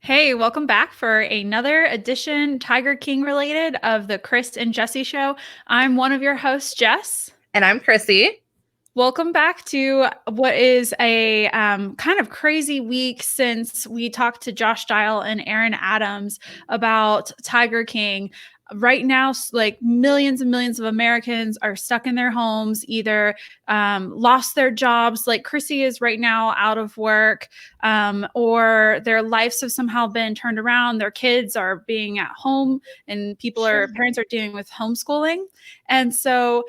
Hey, welcome back for another edition Tiger King related of the Chris and Jesse Show. I'm one of your hosts, Jess. And I'm Chrissy. Welcome back to what is a kind of crazy week since we talked to Josh Dial and Aaron Adams about Tiger King. Right now, like millions and millions of Americans are stuck in their homes, either lost their jobs, like Chrissy is right now out of work, or their lives have somehow been turned around. Their kids are being at home, and parents are dealing with homeschooling. And so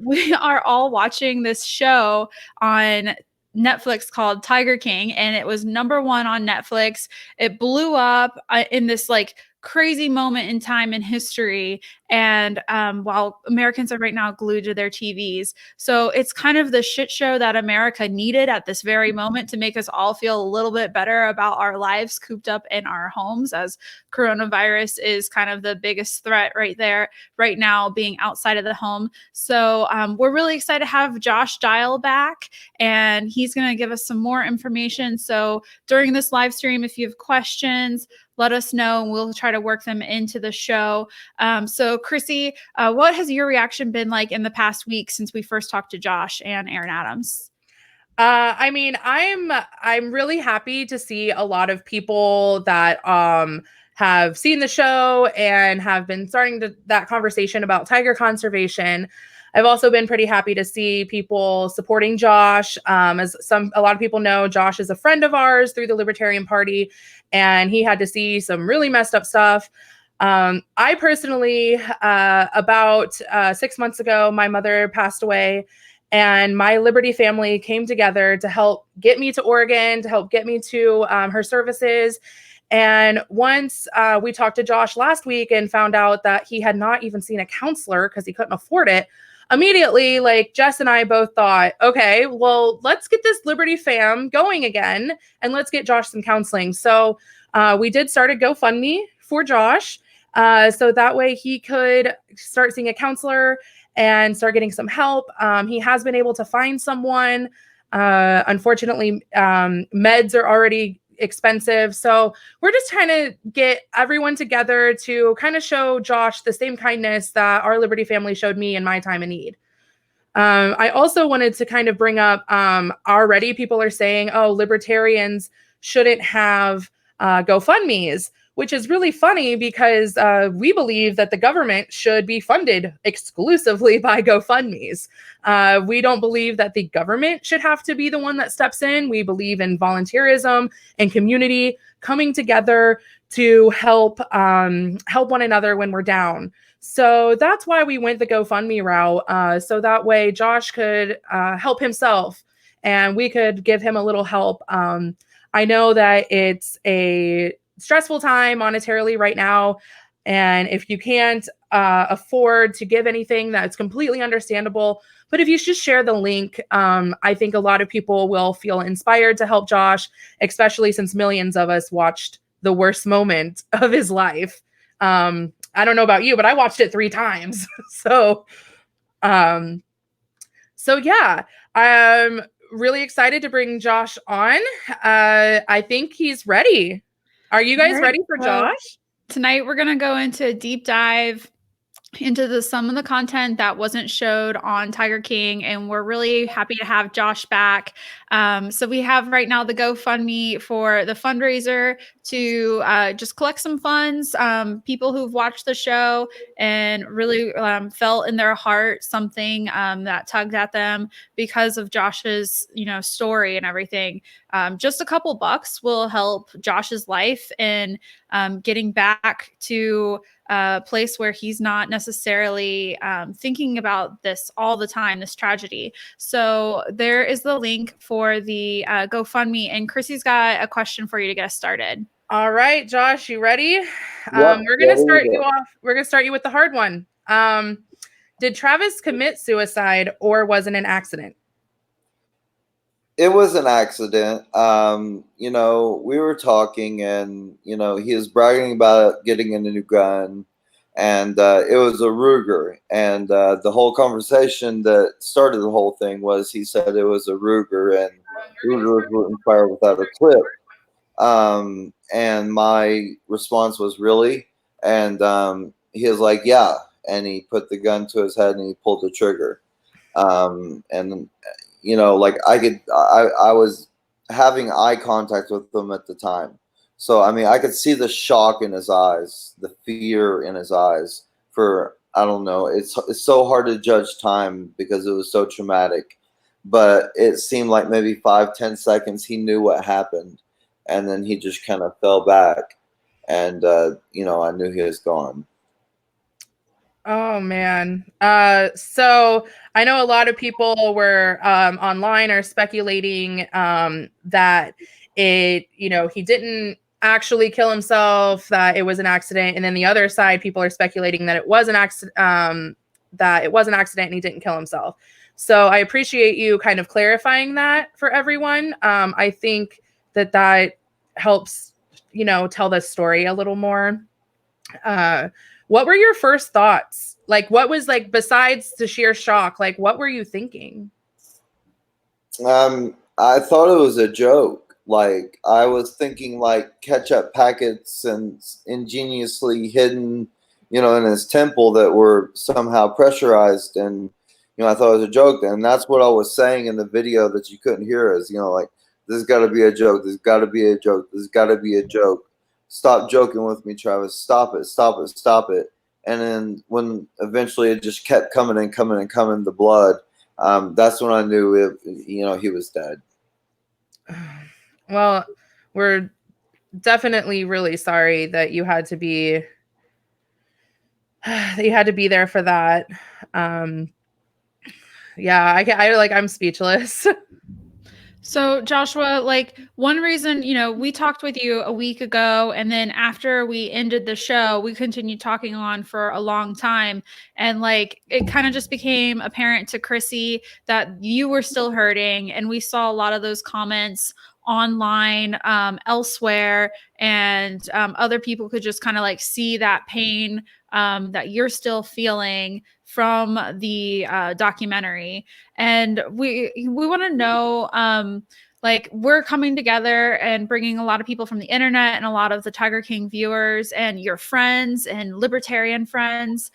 we are all watching this show on Netflix called Tiger King, and it was #1 on Netflix. It blew up in this like crazy moment in time in history. And while Americans are right now glued to their TVs. So it's kind of the shit show that America needed at this very moment to make us all feel a little bit better about our lives cooped up in our homes, as coronavirus is kind of the biggest threat right there right now, being outside of the home. So we're really excited to have Josh Dial back, and he's going to give us some more information. So during this live stream, if you have questions, let us know and we'll try to work them into the show. So Chrissy, what has your reaction been like in the past week since we first talked to Josh and Aaron Adams? I'm really happy to see a lot of people that have seen the show and have been starting that conversation about tiger conservation. I've also been pretty happy to see people supporting Josh. As a lot of people know, Josh is a friend of ours through the Libertarian Party, and he had to see some really messed up stuff. I personally, about 6 months ago, my mother passed away, and my Liberty family came together to help get me to Oregon, to help get me to her services. And once we talked to Josh last week and found out that he had not even seen a counselor because he couldn't afford it, immediately, like Jess and I both thought, okay, well, let's get this Liberty fam going again and let's get Josh some counseling. So we did start a GoFundMe for Josh. So that way he could start seeing a counselor and start getting some help. He has been able to find someone. Unfortunately, meds are already expensive. So we're just trying to get everyone together to kind of show Josh the same kindness that our Liberty family showed me in my time of need. I also wanted to kind of bring up, already people are saying, oh, libertarians shouldn't have GoFundMes, which is really funny because we believe that the government should be funded exclusively by GoFundMes. We don't believe that the government should have to be the one that steps in. We believe in volunteerism and community coming together to help one another when we're down. So that's why we went the GoFundMe route. So that way Josh could help himself and we could give him a little help. I know that it's a stressful time monetarily right now. And if you can't afford to give anything, that's completely understandable. But if you just share the link, I think a lot of people will feel inspired to help Josh, especially since millions of us watched the worst moment of his life. I don't know about you, but I watched it 3 times. So yeah, I'm really excited to bring Josh on. I think he's ready. Are you guys ready for Josh? Tonight we're going to go into a deep dive into some of the content that wasn't showed on Tiger King, and we're really happy to have Josh back. So we have right now the GoFundMe for the fundraiser to just collect some funds. People who've watched the show and really felt in their heart something that tugged at them because of Josh's, story and everything. Just a couple bucks will help Josh's life in getting back to a place where he's not necessarily thinking about this all the time, this tragedy. So there is the link for the GoFundMe, and Chrissy's got a question for you to get us started. All right, Josh, you ready? Yep, We're gonna start you off. We're gonna start you with the hard one. Did Travis commit suicide or was it an accident? It was an accident. We were talking and, he was bragging about getting a new gun and it was a Ruger. And the whole conversation that started the whole thing was he said it was a Ruger and Rugers wouldn't fire without a clip. And my response was, really? And he was like, yeah. And he put the gun to his head and he pulled the trigger. And like I was having eye contact with him at the time. So, I mean, I could see the shock in his eyes, the fear in his eyes for, I don't know. It's so hard to judge time because it was so traumatic, but it seemed like maybe 5-10 seconds he knew what happened, and then he just kind of fell back, and I knew he was gone. Oh man. So I know a lot of people were online are speculating that he didn't actually kill himself, that it was an accident, and then the other side, people are speculating that it was an accident, and he didn't kill himself. So I appreciate you kind of clarifying that for everyone. I think that helps, tell this story a little more. What were your first thoughts? Like, what was, like, besides the sheer shock, like, what were you thinking? I thought it was a joke. Like, I was thinking like ketchup packets and ingeniously hidden, in his temple that were somehow pressurized, and I thought it was a joke. And that's what I was saying in the video that you couldn't hear is, like, this has got to be a joke. There's got to be a joke. There's got to be a joke. Stop joking with me, Travis. Stop it. Stop it. Stop it. And then when eventually it just kept coming and coming and coming, the blood. That's when I knew he was dead. Well, we're definitely really sorry that you had to be there for that. Yeah, I'm speechless. So, Joshua, like, one reason, we talked with you a week ago, and then after we ended the show, we continued talking on for a long time. And like, it kind of just became apparent to Chrissy that you were still hurting. And we saw a lot of those comments online, elsewhere, and other people could just kind of like see that pain that you're still feeling from the documentary. And we want to know, like, we're coming together and bringing a lot of people from the internet and a lot of the Tiger King viewers and your friends and libertarian friends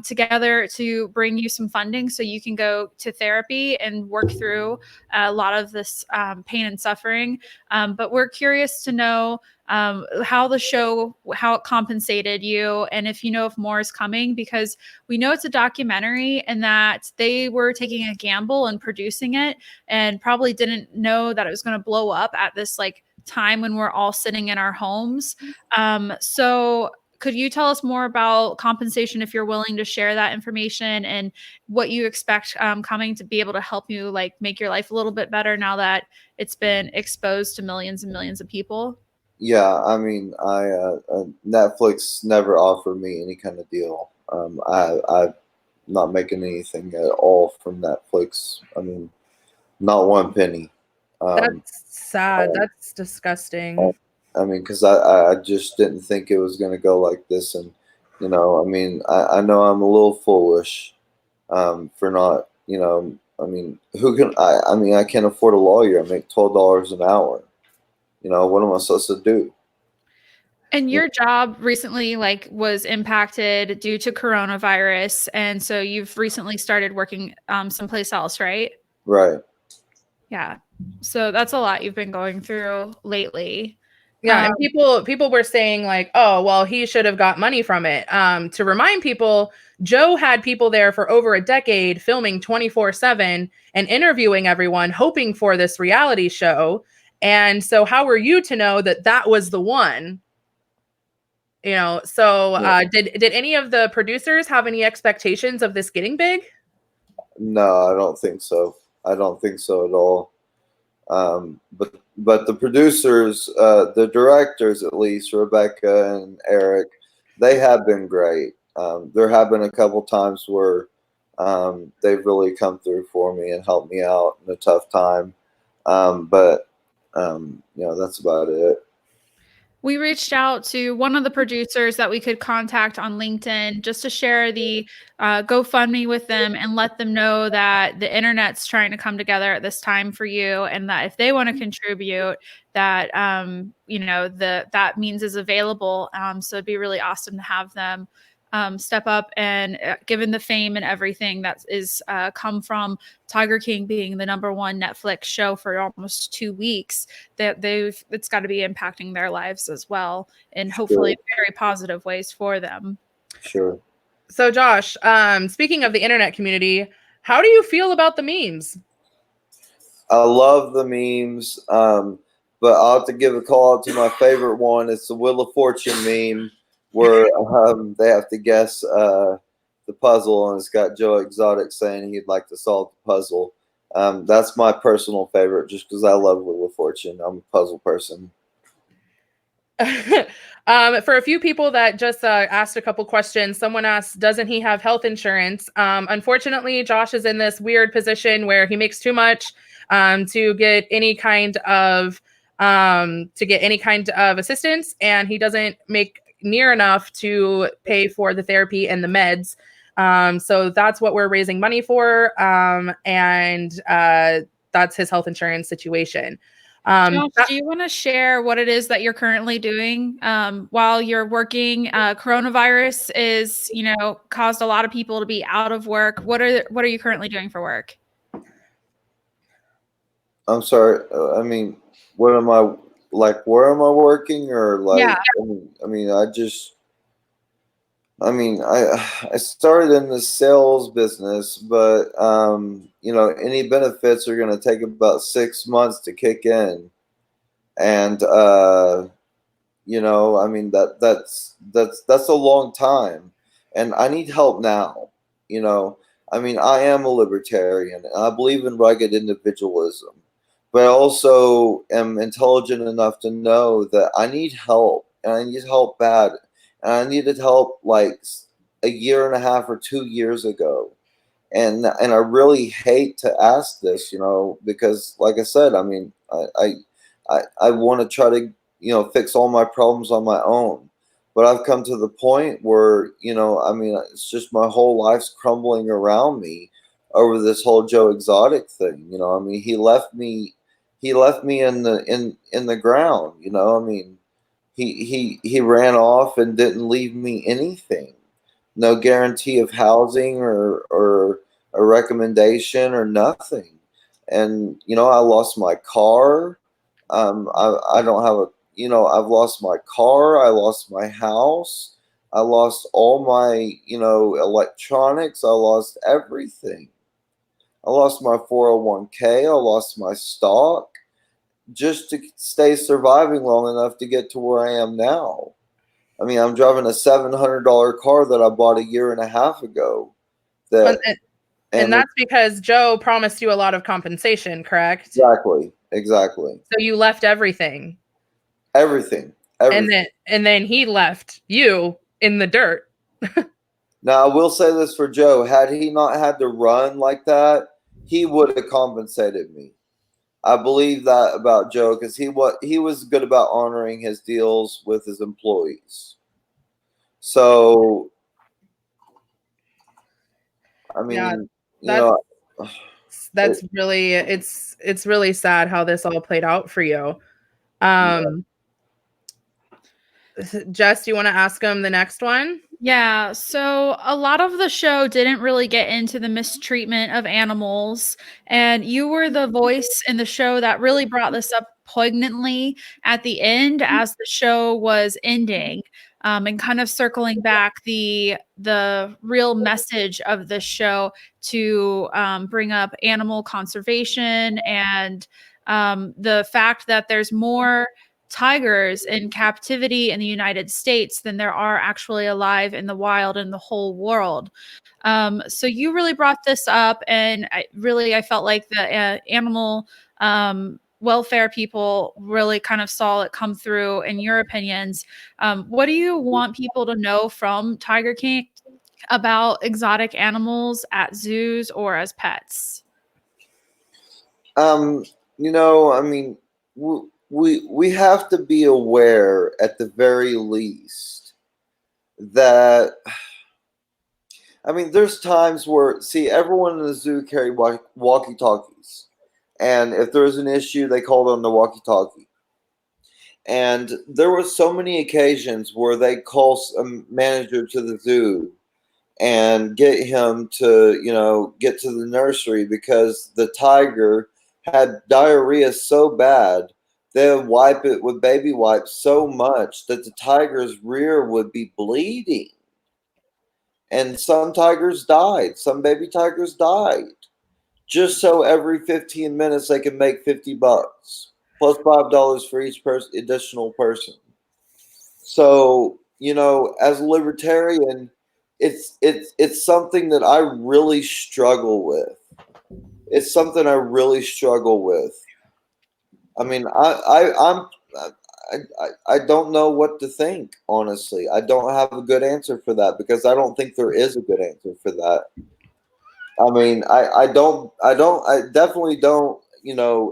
together to bring you some funding so you can go to therapy and work through a lot of this pain and suffering. But we're curious to know how it compensated you, and if if more is coming, because we know it's a documentary and that they were taking a gamble and producing it and probably didn't know that it was going to blow up at this like time when we're all sitting in our homes. So could you tell us more about compensation, if you're willing to share that information, and what you expect coming to be able to help you like make your life a little bit better now that it's been exposed to millions and millions of people? Yeah, I mean, Netflix never offered me any kind of deal. I'm not making anything at all from Netflix. I mean, not one penny. That's sad. uh, That's disgusting. I mean, because I just didn't think it was going to go like this. And, I mean, I know I'm a little foolish for not, I mean, I mean, I can't afford a lawyer. I make $12 an hour. What am I supposed to do? And your job recently like was impacted due to coronavirus, and so you've recently started working someplace else, right? Right. Yeah. So that's a lot you've been going through lately. Yeah, and people were saying like, "Oh, well, he should have got money from it." To remind people, Joe had people there for over a decade filming 24/7 and interviewing everyone, hoping for this reality show. And so how were you to know that that was the one? So Yeah. did any of the producers have any expectations of this getting big? No, I don't think so. I don't think so at all. But the producers, the directors, at least Rebecca and Eric, they have been great. There have been a couple times where they've really come through for me and helped me out in a tough time. But that's about it. We reached out to one of the producers that we could contact on LinkedIn just to share the GoFundMe with them and let them know that the internet's trying to come together at this time for you, and that if they want to contribute, that that means is available. So it'd be really awesome to have them step up, and given the fame and everything that is come from Tiger King being the #1 Netflix show for almost 2 weeks, that it's got to be impacting their lives as well, and hopefully very positive ways for them. Sure. So Josh, speaking of the internet community, how do you feel about the memes? I love the memes, but I'll have to give a call out to my favorite one. It's the Wheel of Fortune meme, where they have to guess the puzzle, and it's got Joe Exotic saying he'd like to solve the puzzle. That's my personal favorite, just because I love Wheel of Fortune. I'm a puzzle person. For a few people that just asked a couple questions, someone asked, doesn't he have health insurance? Unfortunately, Josh is in this weird position where he makes too much to get any kind of assistance, and he doesn't make near enough to pay for the therapy and the meds. So that's what we're raising money for, and that's his health insurance situation. Josh, do you want to share what it is that you're currently doing while you're working? Coronavirus is, caused a lot of people to be out of work. What are you currently doing for work? I'm sorry. I mean, what am I like? Where am I working, or like? Yeah. I started in the sales business, but any benefits are going to take about 6 months to kick in, and that's a long time, and I need help now. I am a libertarian, and I believe in rugged individualism, but I also am intelligent enough to know that I need help, and I need help bad. And I needed help like a year and a half or 2 years ago. And I really hate to ask this, because like I said, I want to try to, fix all my problems on my own. But I've come to the point where, it's just my whole life's crumbling around me over this whole Joe Exotic thing. He left me in the ground, he ran off and didn't leave me anything. No guarantee of housing or a recommendation or nothing. And I lost my car. I don't have a I've lost my car. I lost my house. I lost all my electronics. I lost everything. I lost my 401k. I lost my stock, just to stay surviving long enough to get to where I am now. I'm driving a $700 car that I bought a year and a half ago. And that's because Joe promised you a lot of compensation, correct? Exactly. So you left everything. Everything. And then he left you in the dirt. Now, I will say this for Joe. Had he not had to run like that, he would have compensated me. I believe that about Joe, because he was good about honoring his deals with his employees. So, that's really it's really sad how this all played out for you. Jess, do you want to ask him the next one? Yeah, so a lot of the show didn't really get into the mistreatment of animals, and you were the voice in the show that really brought this up poignantly at the end as the show was ending, and kind of circling back the real message of the show to bring up animal conservation and the fact that there's more tigers in captivity in the United States than there are actually alive in the wild in the whole world. So you really brought this up, and I felt like the animal welfare people really kind of saw it come through in your opinions. What do you want people to know from Tiger King about exotic animals at zoos or as pets? we have to be aware at the very least that, I mean, there's times where, see, everyone in the zoo carry walkie-talkies, and if there's an issue, they called on the walkie-talkie. And there were so many occasions where they call a manager to the zoo and get him to, get to the nursery because the tiger had diarrhea so bad they would wipe it with baby wipes so much that the tiger's rear would be bleeding. And some tigers died. Some baby tigers died. Just so every 15 minutes they can make $50 plus $5 for each additional person. So, as a libertarian, it's something that I really struggle with. It's something I really struggle with. I mean, I don't know what to think, honestly. I don't have a good answer for that because I don't think there is a good answer for that. I mean, I definitely don't,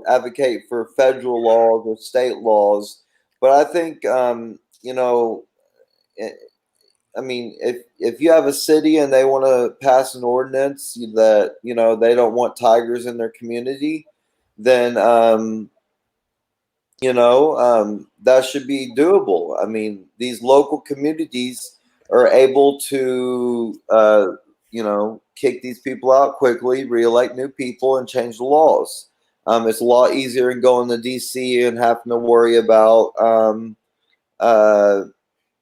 advocate for federal laws or state laws, but I think, I mean, if you have a city and they want to pass an ordinance that they don't want tigers in their community, then that should be doable. I mean, these local communities are able to kick these people out quickly, reelect new people, and change the laws. It's a lot easier than going to DC and having to worry about uh,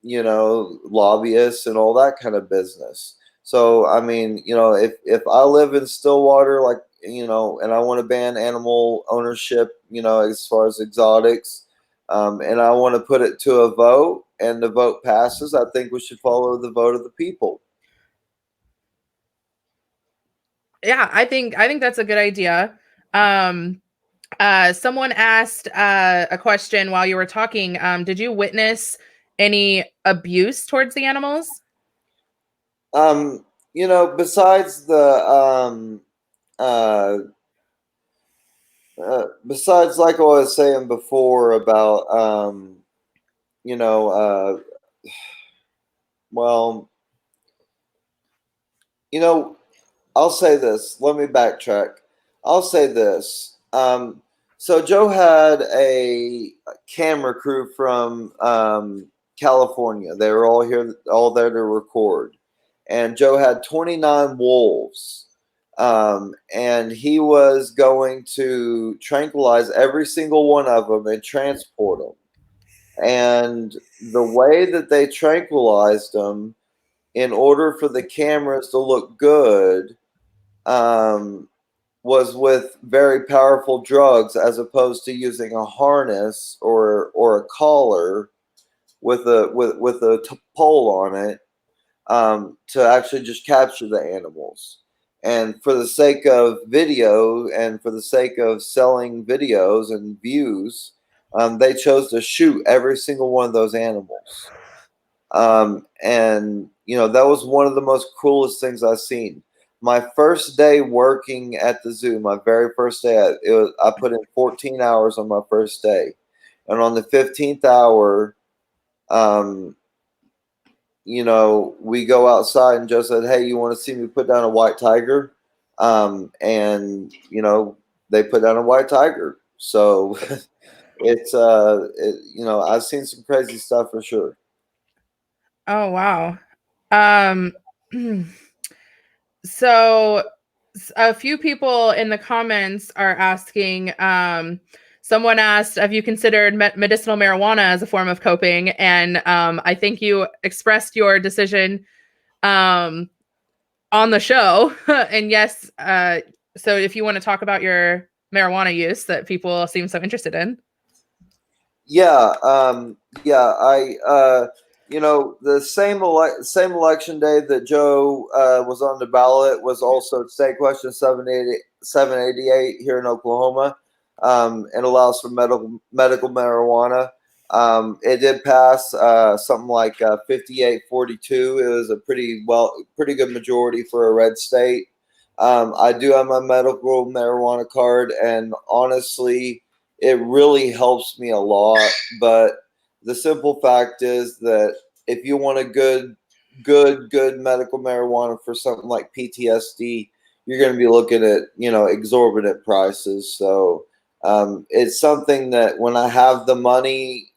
lobbyists and all that kind of business. So, I mean, if I live in Stillwater, like, and I want to ban animal ownership, as far as exotics, and I want to put it to a vote and the vote passes, I think we should follow the vote of the people. Yeah, I think that's a good idea. Someone asked a question while you were talking. Did you witness any abuse towards the animals? Besides besides, like I was saying before about, you know, well, I'll say this. Let me backtrack. I'll say this. So Joe had a camera crew from California. They were all there to record, and Joe had 29 wolves, and he was going to tranquilize every single one of them and transport them. And the way that they tranquilized them, in order for the cameras to look good, um, was with very powerful drugs, as opposed to using a harness or a collar with a pole on it, to actually just capture the animals. And for the sake of video and for the sake of selling videos and views, they chose to shoot every single one of those animals. And that was one of the most cruelest things I've seen. My first day working at the zoo, my very first day, I put in 14 hours on my first day, and on the 15th hour, um, we go outside, and Joe said, "Hey, you want to see me put down a white tiger?" And they put down a white tiger. So it's I've seen some crazy stuff for sure. Oh, wow. Um, so a few people in the comments are asking, someone asked, have you considered medicinal marijuana as a form of coping? And I think you expressed your decision on the show. And yes, so if you want to talk about your marijuana use that people seem so interested in. Yeah, the same election day that Joe was on the ballot was also State Question 788 here in Oklahoma. It allows for medical marijuana. It did pass something like 58-42. It was a pretty good majority for a red state. I do have my medical marijuana card, and honestly, it really helps me a lot. But the simple fact is that if you want a good medical marijuana for something like PTSD, you're going to be looking at, exorbitant prices. So it's something that when I have the money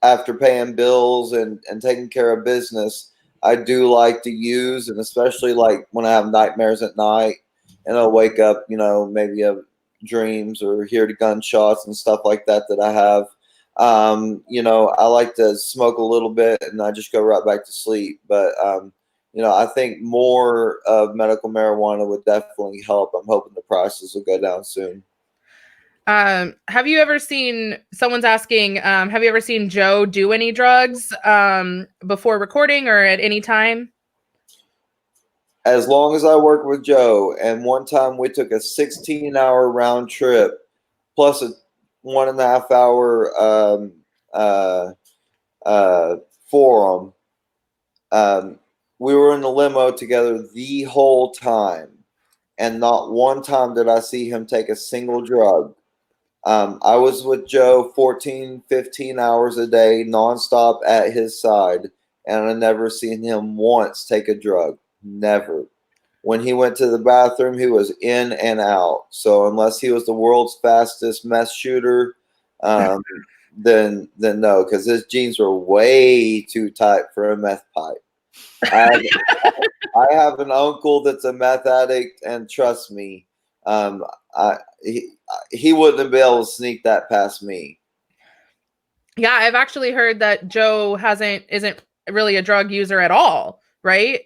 after paying bills and taking care of business, I do like to use, and especially like when I have nightmares at night and I'll wake up, maybe have dreams or hear the gunshots and stuff like that I have. I like to smoke a little bit and I just go right back to sleep. But, I think more of medical marijuana would definitely help. I'm hoping the prices will go down soon. Have you ever seen, someone's asking, have you ever seen Joe do any drugs before recording or at any time? As long as I work with Joe, and one time we took a 16-hour round trip plus a 1.5 hour forum. We were in the limo together the whole time, and not one time did I see him take a single drug. I was with Joe 14, 15 hours a day, nonstop at his side, and I never seen him once take a drug. Never. When he went to the bathroom, he was in and out. So unless he was the world's fastest meth shooter, then no, because his jeans were way too tight for a meth pipe. I have an uncle that's a meth addict, and trust me, he wouldn't be able to sneak that past me. Yeah, I've actually heard that Joe isn't really a drug user at all, right?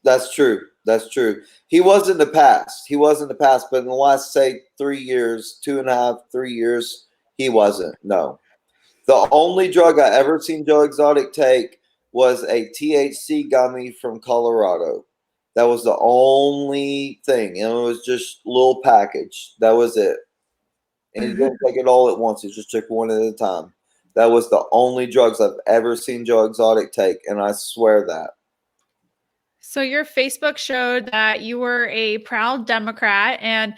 That's true. That's true. He was in the past. But in the last, say, 3 years, 2.5, 3 years, he wasn't. No. The only drug I ever seen Joe Exotic take was a THC gummy from Colorado. That was the only thing. And it was just a little package. That was it. And he didn't take it all at once. He just took one at a time. That was the only drugs I've ever seen Joe Exotic take. And I swear that. So your Facebook showed that you were a proud Democrat, and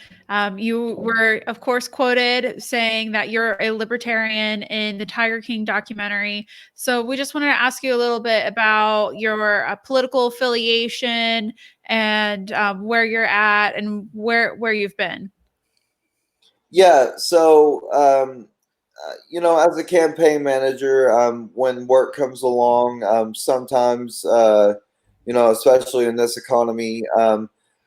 you were, of course, quoted saying that you're a libertarian in the Tiger King documentary. So we just wanted to ask you a little bit about your political affiliation and where you're at and where you've been. Yeah. So, as a campaign manager, when work comes along, sometimes, especially in this economy,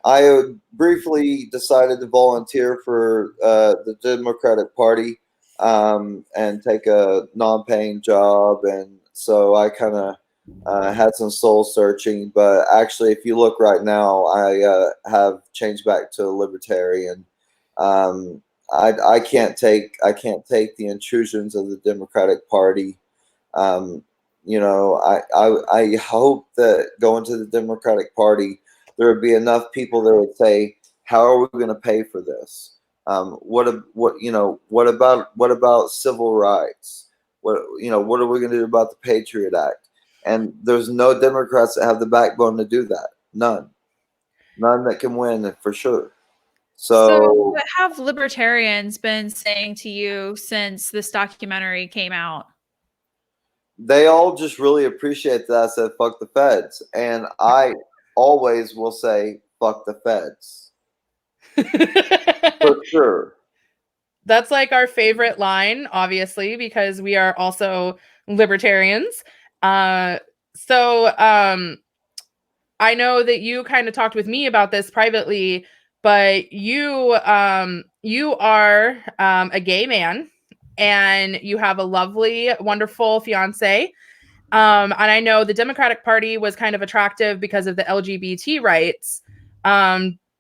I briefly decided to volunteer for the Democratic Party and take a non-paying job. And so I kind of had some soul searching. But actually, if you look right now, I have changed back to a libertarian. Um, I can't take the intrusions of the Democratic Party. I hope that going to the Democratic Party, there would be enough people that would say, "How are we going to pay for this? What about civil rights? What are we going to do about the Patriot Act?" And there's no Democrats that have the backbone to do that. None that can win for sure. So So what have libertarians been saying to you since this documentary came out? they all just really appreciate that I said fuck the feds, and I always will say fuck the feds for sure. That's like our favorite line, obviously, because we are also libertarians. So I know that you kind of talked with me about this privately, but you are a gay man and you have a lovely, wonderful fiance. And I know the Democratic Party was kind of attractive because of the LGBT rights.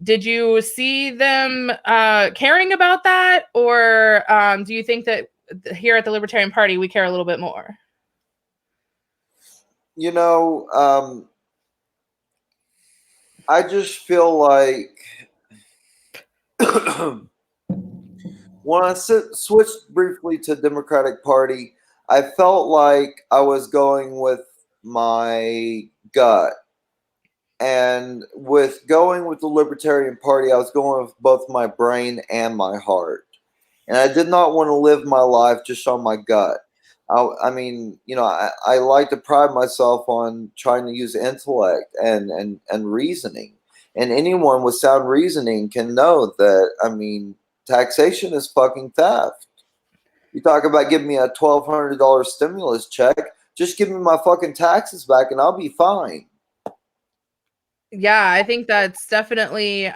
Did you see them caring about that? Or do you think that here at the Libertarian Party, we care a little bit more? I just feel like when I switched briefly to Democratic Party, I felt like I was going with my gut. And with going with the Libertarian Party, I was going with both my brain and my heart. And I did not want to live my life just on my gut. I mean, you know, I like to pride myself on trying to use intellect and reasoning. And anyone with sound reasoning can know that, I mean, taxation is fucking theft. You talk about giving me a $1,200 stimulus check, just give me my fucking taxes back and I'll be fine. Yeah, I think that's definitely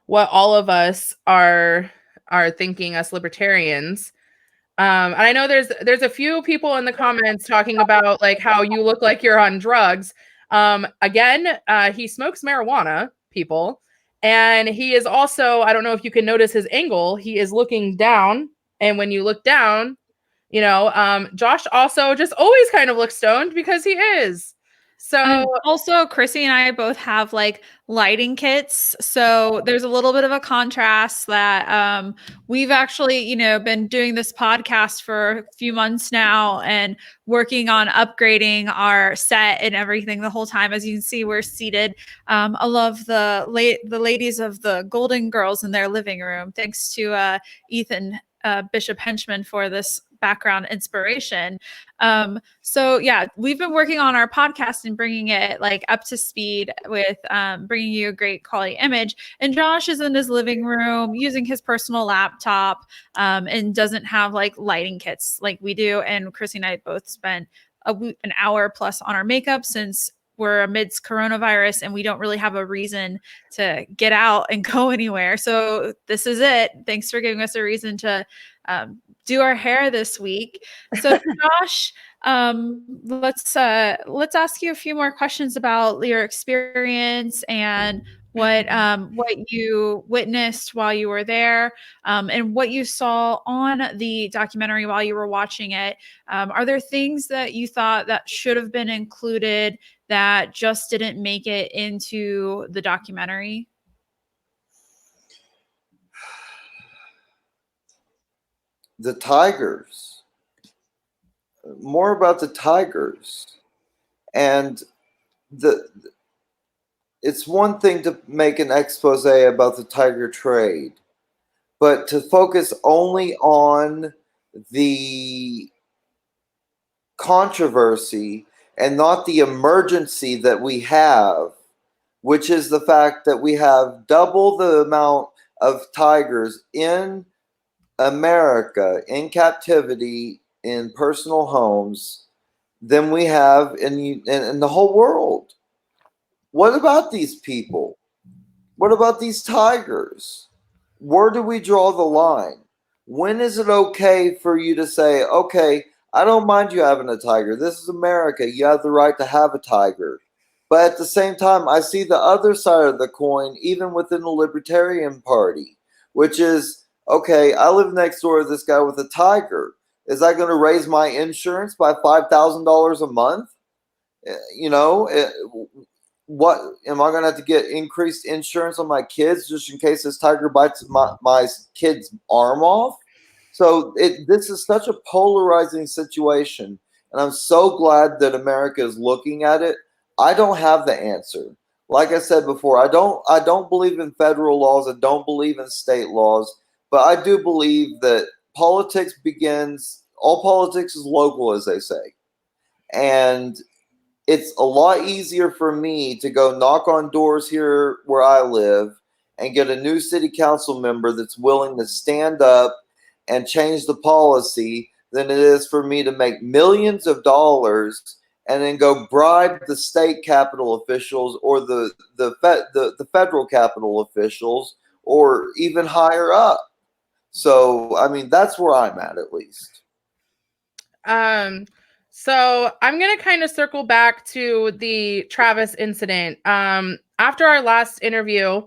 what all of us are thinking, us libertarians. And I know there's a few people in the comments talking about like how you look like you're on drugs. Again, he smokes marijuana, people, and he is also, I don't know if you can notice his angle, he is looking down, and when you look down, you know, Josh also just always kind of looks stoned because he is. So also, Chrissy and I both have like lighting kits. So there's a little bit of a contrast that we've actually, you know, been doing this podcast for a few months now and working on upgrading our set and everything the whole time. As you can see, we're seated. I love the ladies of the Golden Girls in their living room. Thanks to Ethan Bishop Henchman for this background inspiration. So yeah, we've been working on our podcast and bringing it like up to speed with bringing you a great quality image. And Josh is in his living room using his personal laptop and doesn't have like lighting kits like we do. And Chrissy and I both spent an hour plus on our makeup since we're amidst coronavirus and we don't really have a reason to get out and go anywhere. So this is it. Thanks for giving us a reason to do our hair this week. So Josh, let's ask you a few more questions about your experience and what you witnessed while you were there, and what you saw on the documentary while you were watching it. Are there things that you thought that should have been included that just didn't make it into the documentary? The tigers. More about the tigers. And it's one thing to make an expose about the tiger trade, but to focus only on the controversy and not the emergency that we have, which is the fact that we have double the amount of tigers in America in captivity in personal homes than we have in the whole world. What about these people? What about these tigers? Where do we draw the line? When is it okay for you to say, okay, I don't mind you having a tiger. This is America. You have the right to have a tiger. But at the same time, I see the other side of the coin, even within the Libertarian Party, which is, okay, I live next door to this guy with a tiger. Is that going to raise my insurance by $5,000 a month? You know, what am I going to have to get increased insurance on my kids just in case this tiger bites my kid's arm off? So this is such a polarizing situation, and I'm so glad that America is looking at it. I don't have the answer. Like I said before, I don't believe in federal laws. I don't believe in state laws, but I do believe that all politics is local, as they say. And it's a lot easier for me to go knock on doors here where I live and get a new city council member that's willing to stand up and change the policy than it is for me to make millions of dollars and then go bribe the state capital officials or the federal capital officials or even higher up. So, I mean, that's where I'm at least. So I'm going to kind of circle back to the Travis incident. After our last interview,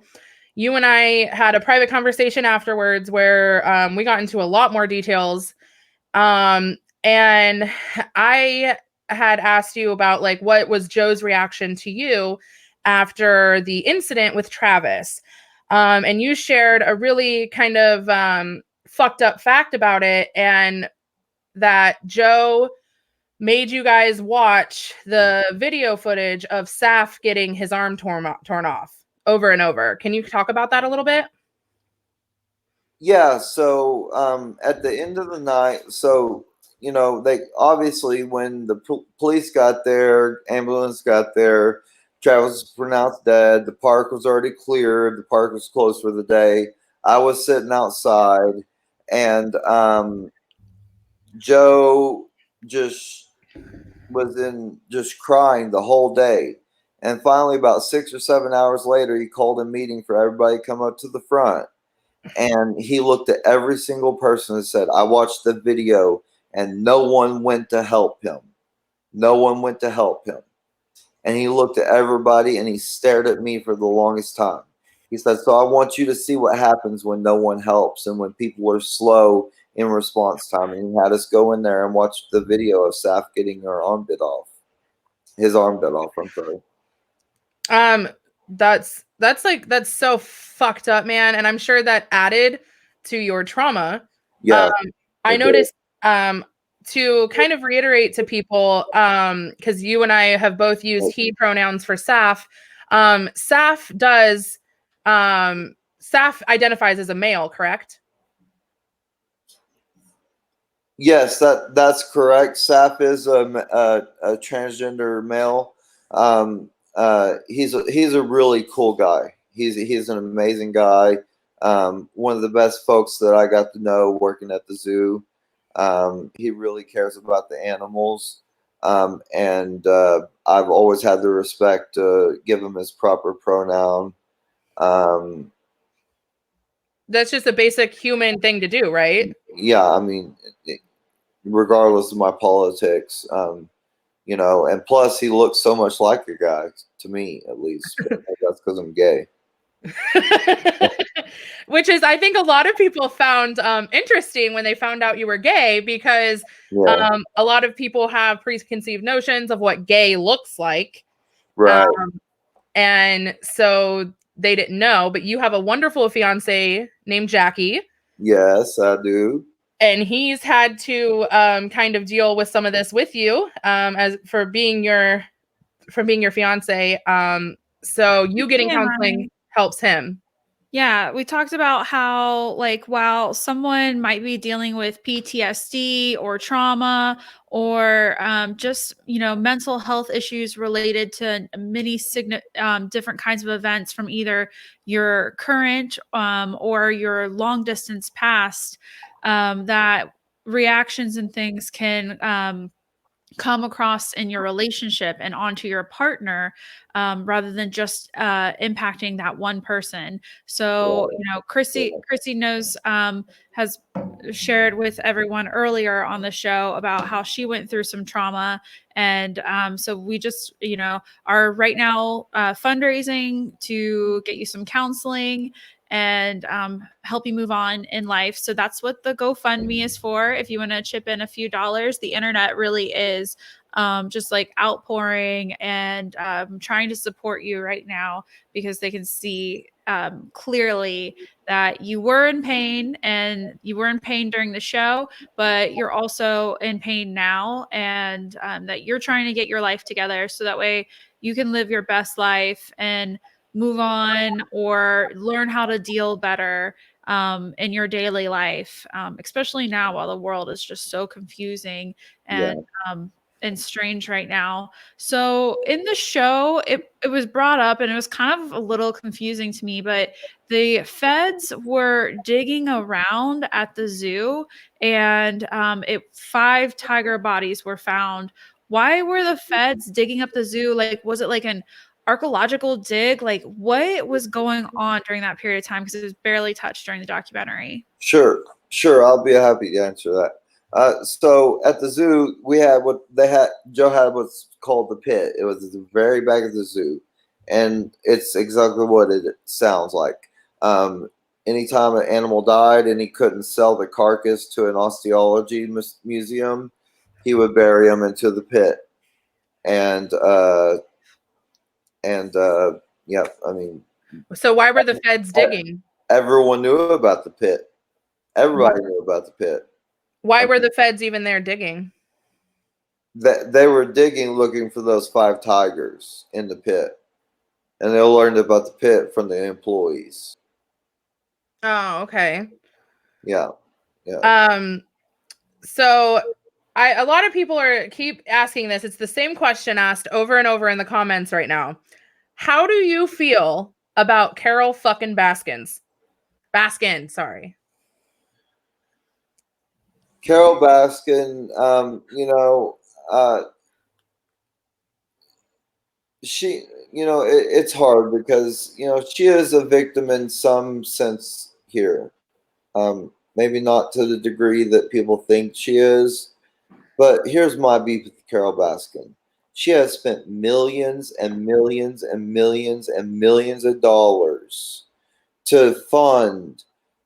you and I had a private conversation afterwards where we got into a lot more details. And I had asked you about like what was Joe's reaction to you after the incident with Travis. And you shared a really kind of fucked up fact about it, and that Joe made you guys watch the video footage of Saf getting his arm torn off over and over. Can you talk about that a little bit? Yeah, so at the end of the night, so they obviously when the police got there, ambulance got there, Travis was pronounced dead. The park was already cleared. The park was closed for the day. I was sitting outside, and Joe just was in just crying the whole day. And finally, about 6 or 7 hours later, he called a meeting for everybody to come up to the front. And he looked at every single person and said, I watched the video and no one went to help him. No one went to help him. And he looked at everybody and he stared at me for the longest time. He said, so I want you to see what happens when no one helps and when people are slow in response time. And he had us go in there and watch the video of Saf getting her arm bit off. His arm bit off, I'm sorry. That's so fucked up, man. And I'm sure that added to your trauma. Yeah. I noticed, to kind of reiterate to people, because you and I have both used he pronouns for Saf. Saf identifies as a male, correct? Yes, that's correct. Saf is a transgender male. He's a really cool guy. He's an amazing guy. One of the best folks that I got to know working at the zoo. He really cares about the animals, and I've always had the respect to give him his proper pronoun. That's just a basic human thing to do, right? Yeah, I mean, regardless of my politics, and plus he looks so much like a guy to me, at least. But that's because I'm gay. Which is, I think, a lot of people found interesting when they found out you were gay, because a lot of people have preconceived notions of what gay looks like, right? And so they didn't know. But you have a wonderful fiance named Jackie. Yes, I do. And he's had to kind of deal with some of this with you, as for being your fiance. So you getting counseling helps him. Yeah, we talked about how, like, while someone might be dealing with PTSD or trauma or just, mental health issues related to many different kinds of events from either your current or your long distance past, that reactions and things can come across in your relationship and onto your partner, rather than just impacting that one person. So, Chrissy knows, has shared with everyone earlier on the show about how she went through some trauma. And so we just, are right now fundraising to get you some counseling and help you move on in life. So that's what the GoFundMe is for. If you want to chip in a few dollars, the internet really is just like outpouring and trying to support you right now, because they can see clearly that you were in pain, and you were in pain during the show, but you're also in pain now, and that you're trying to get your life together so that way you can live your best life and move on or learn how to deal better in your daily life, especially now while the world is just so confusing and strange right now. So in the show, it was brought up and it was kind of a little confusing to me, but the feds were digging around at the zoo, and 5 tiger bodies were found. Why were the feds digging up the zoo? Like, was it like an archaeological dig? Like, what was going on during that period of time? Because it was barely touched during the documentary. Sure. I'll be happy to answer that. So at the zoo, we had what they had. Joe had what's called the pit. It was at the very back of the zoo, and it's exactly what it sounds like. Anytime an animal died and he couldn't sell the carcass to an osteology museum, he would bury him into the pit. And yeah, I mean, so why were the feds digging? Everyone knew about the pit. Everybody knew about the pit. Why were the feds even there digging? They were digging, looking for those 5 tigers in the pit, and they learned about the pit from the employees. Oh, okay. Yeah. Yeah. So a lot of people keep asking this. It's the same question asked over and over in the comments right now. How do you feel about Carole fucking Baskin, sorry. Carole Baskin, she, it's hard because, she is a victim in some sense here. Maybe not to the degree that people think she is, but here's my beef with Carole Baskin. She has spent millions and millions and millions and millions of dollars to fund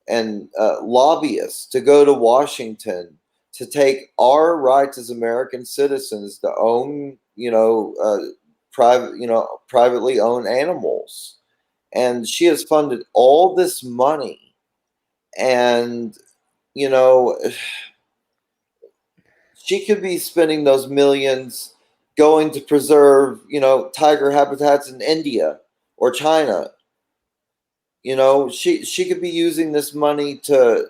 and lobbyists to go to Washington to take our rights as American citizens to own, privately owned animals. And she has funded all this money, and you know, she could be spending those millions going to preserve, tiger habitats in India or China. She could be using this money to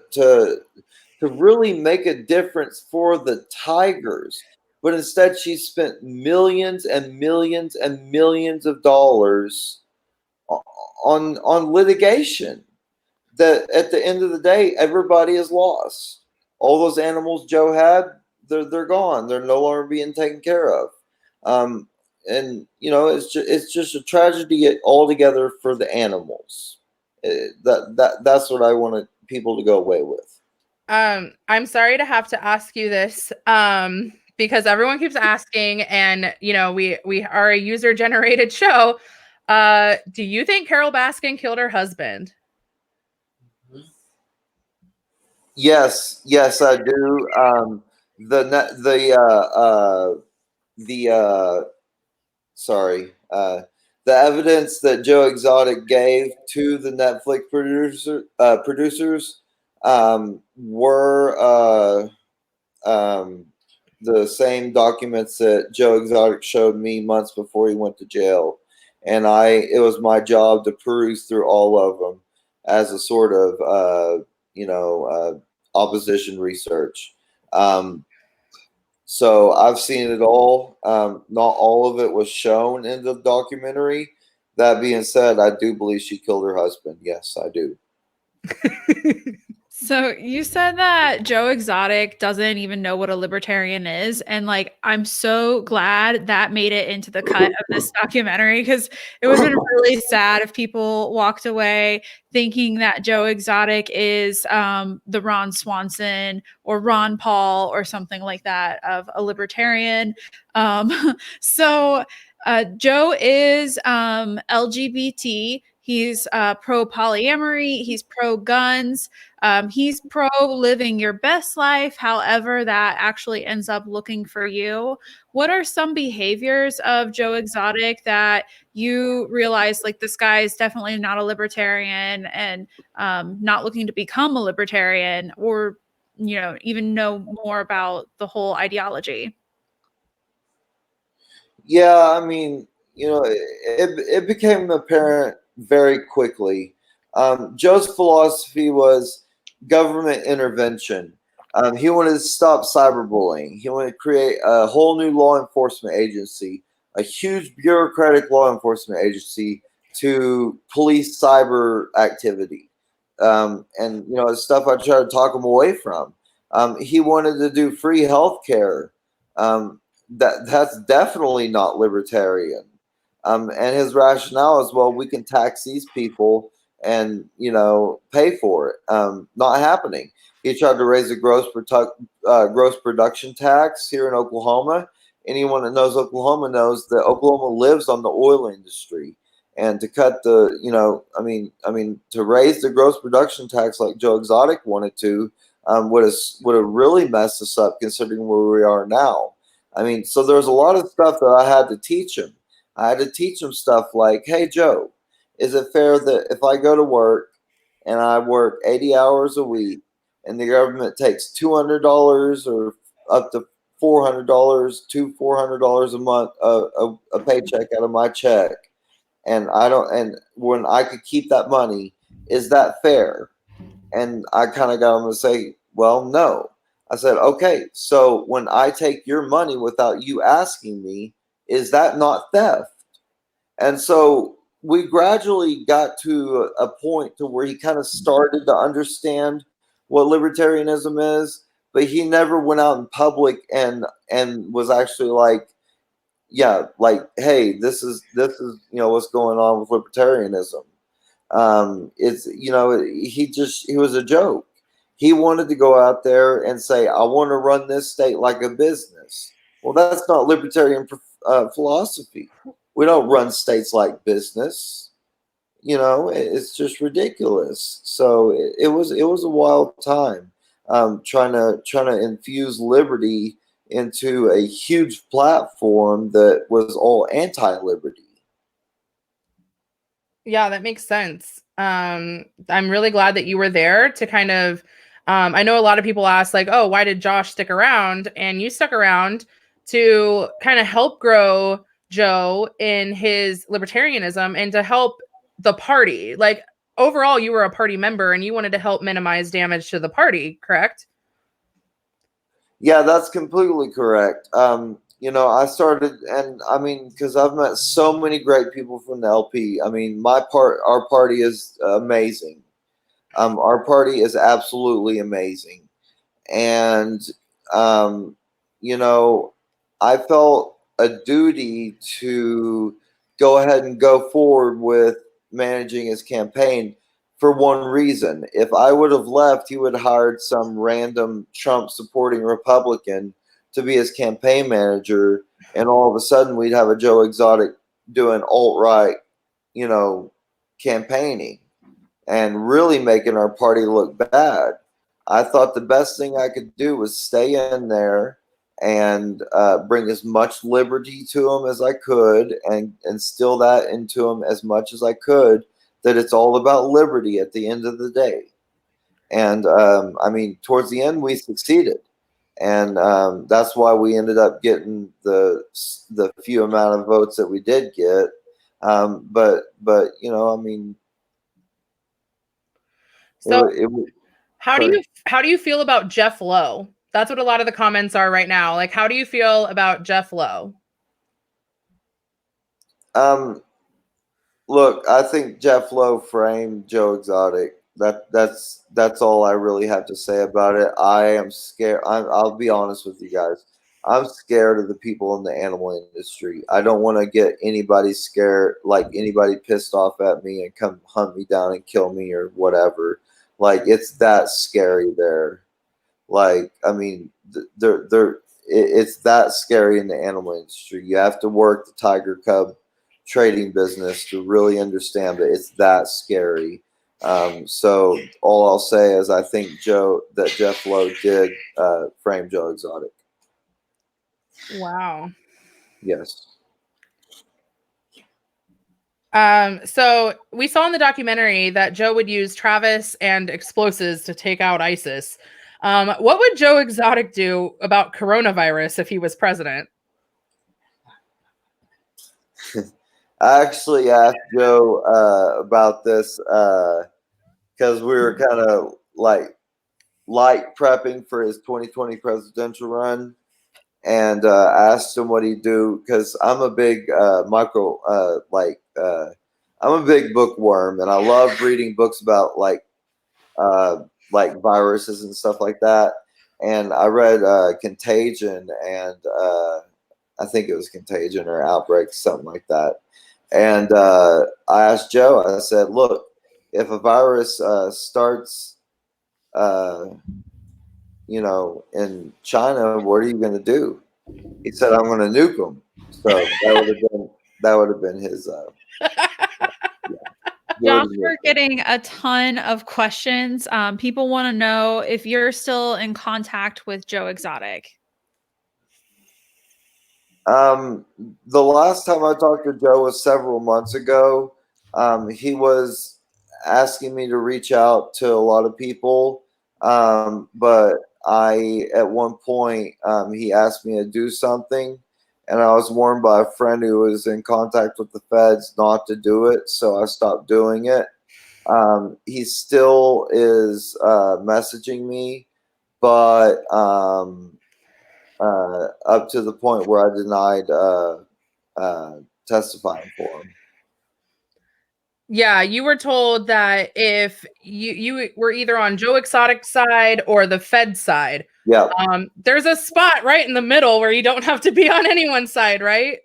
really make a difference for the tigers. But instead, she spent millions and millions and millions of dollars on litigation that at the end of the day, everybody is lost. All those animals Joe had, they're gone. They're no longer being taken care of. And it's just a tragedy altogether for the animals. That's what I wanted people to go away with. I'm sorry to have to ask you this, because everyone keeps asking, and we are a user generated show. Do you think Carole Baskin killed her husband? Yes, I do. The evidence that Joe Exotic gave to the Netflix producers were the same documents that Joe Exotic showed me months before he went to jail, and it was my job to peruse through all of them as a sort of opposition research. So I've seen it all. Not all of it was shown in the documentary. That being said, I do believe she killed her husband. Yes, I do. So you said that Joe Exotic doesn't even know what a libertarian is. And I'm so glad that made it into the cut of this documentary, because it would have been really sad if people walked away thinking that Joe Exotic is the Ron Swanson or Ron Paul or something like that of a libertarian. So Joe is LGBT. He's pro polyamory. He's pro guns. He's pro living your best life, however that actually ends up looking for you. What are some behaviors of Joe Exotic that you realize this guy is definitely not a libertarian and not looking to become a libertarian, or even know more about the whole ideology? Yeah, I mean, it became apparent very quickly. Joe's philosophy was government intervention. He wanted to stop cyberbullying. He wanted to create a whole new law enforcement agency, a huge bureaucratic law enforcement agency to police cyber activity. And it's stuff I try to talk him away from. He wanted to do free health care. That's definitely not libertarian. And his rationale is, well, we can tax these people and pay for it. Not happening. He tried to raise the gross production tax here in Oklahoma. Anyone that knows Oklahoma knows that Oklahoma lives on the oil industry, and to cut to raise the gross production tax like Joe Exotic wanted to, would have really messed us up considering where we are now. So there's a lot of stuff that I had to teach him. I had to teach him stuff like, hey, Joe, is it fair that if I go to work and I work 80 hours a week and the government takes $200 or up to $400 to $400 a month, a paycheck out of my check, and when I could keep that money, is that fair? And I kind of got him to say, well, no. I said, okay, so when I take your money without you asking me, is that not theft? And so we gradually got to a point to where he kind of started to understand what libertarianism is, but he never went out in public and was actually like, yeah, like, hey, this is what's going on with libertarianism. It's he was a joke. He wanted to go out there and say, I want to run this state like a business. Well, that's not libertarian philosophy. We don't run states like business. It's just ridiculous. So it was a wild time, trying to infuse liberty into a huge platform that was all anti-liberty. Yeah, that makes sense. I'm really glad that you were there to kind of, I know a lot of people ask like, oh, why did Josh stick around? And you stuck around to kind of help grow Joe in his libertarianism and to help the party. Like overall, you were a party member and you wanted to help minimize damage to the party, correct? Yeah, that's completely correct. I started, and I mean, because I've met so many great people from the LP. I mean, our party is amazing. Our party is absolutely amazing, and um, you know, I felt a duty to go ahead and go forward with managing his campaign for one reason. If I would have left, he would have hired some random Trump supporting Republican to be his campaign manager, and all of a sudden we'd have a Joe Exotic doing alt right, you know, campaigning and really making our party look bad. I thought the best thing I could do was stay in there and bring as much liberty to them as I could and instill that into them as much as I could, that it's all about liberty at the end of the day. And I mean, towards the end, we succeeded. And that's why we ended up getting the few amount of votes that we did get. But I mean, So it how do sorry. you feel about Jeff Lowe? That's what a lot of the comments are right now. Like, how do you feel about Jeff Lowe? Um, Look, I think Jeff Lowe framed Joe Exotic. That's all I really have to say about it. I am scared. I'll be honest with you guys. I'm scared of the people in the animal industry. I don't want to get anybody scared, like anybody pissed off at me and come hunt me down and kill me or whatever. Like it's that scary there. Like, I mean, it's that scary in the animal industry. You have to work the tiger cub trading business to really understand that it's that scary. So all I'll say is I think Jeff Lowe did frame Joe Exotic. Wow. Yes. So we saw in the documentary that Joe would use Travis and explosives to take out ISIS. What would Joe Exotic do about coronavirus if he was president? I actually asked Joe about this because we were kind of like light prepping for his 2020 presidential run, and asked him what he'd do because I'm a big I'm a big bookworm, and I love reading books about like viruses and stuff like that. And I read Contagion, and I think it was Contagion or Outbreak, something like that. And I asked Joe, I said, look, if a virus starts, uh, in China, what are you going to do? He said, I'm going to nuke them. So that would have been his. Josh, we're getting a ton of questions. People want to know if you're still in contact with Joe Exotic. The last time I talked to Joe was several months ago. He was asking me to reach out to a lot of people, but at one point, he asked me to do something, and I was warned by a friend who was in contact with the feds not to do it, so I stopped doing it. He still is messaging me, but up to the point where I denied testifying for him. Yeah, you were told that if you were either on Joe Exotic's side or the Fed side. Yeah. There's a spot right in the middle where you don't have to be on anyone's side, right?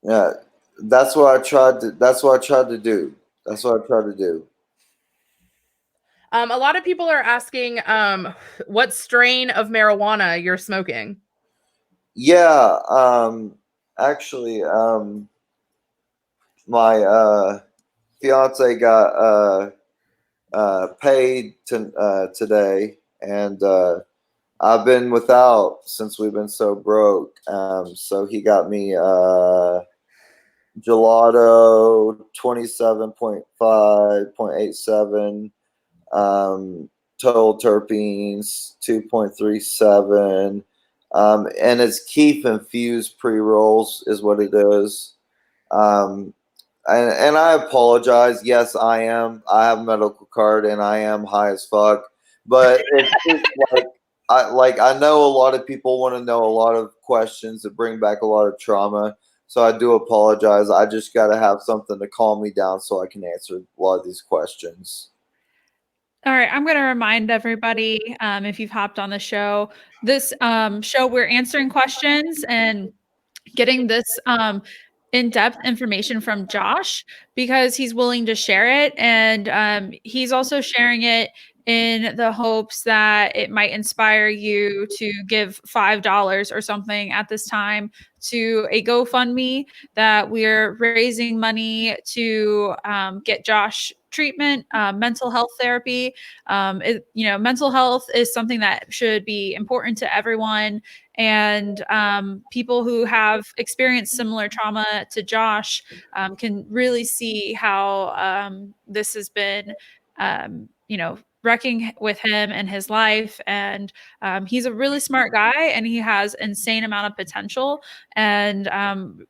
Yeah. That's what I tried to do. That's what I tried to do. A lot of people are asking what strain of marijuana you're smoking. Yeah, actually, my fiance got paid today, and I've been without since we've been so broke. So he got me gelato 27.5.87, total terpenes 2.37. And it's Keef infused pre-rolls is what it is. And I apologize. Yes, I am. I have a medical card and I am high as fuck. But it's I know a lot of people want to know a lot of questions that bring back a lot of trauma. So I do apologize. I just got to have something to calm me down so I can answer a lot of these questions. All right, I'm going to remind everybody, if you've hopped on the show, this show we're answering questions and getting this in-depth information from Josh because he's willing to share it, and he's also sharing it in the hopes that it might inspire you to give $5 or something at this time to a GoFundMe that we're raising money to get Josh treatment, mental health therapy. Mental health is something that should be important to everyone, and people who have experienced similar trauma to Josh can really see how this has been, wrecking with him and his life. And he's a really smart guy, and he has insane amount of potential. And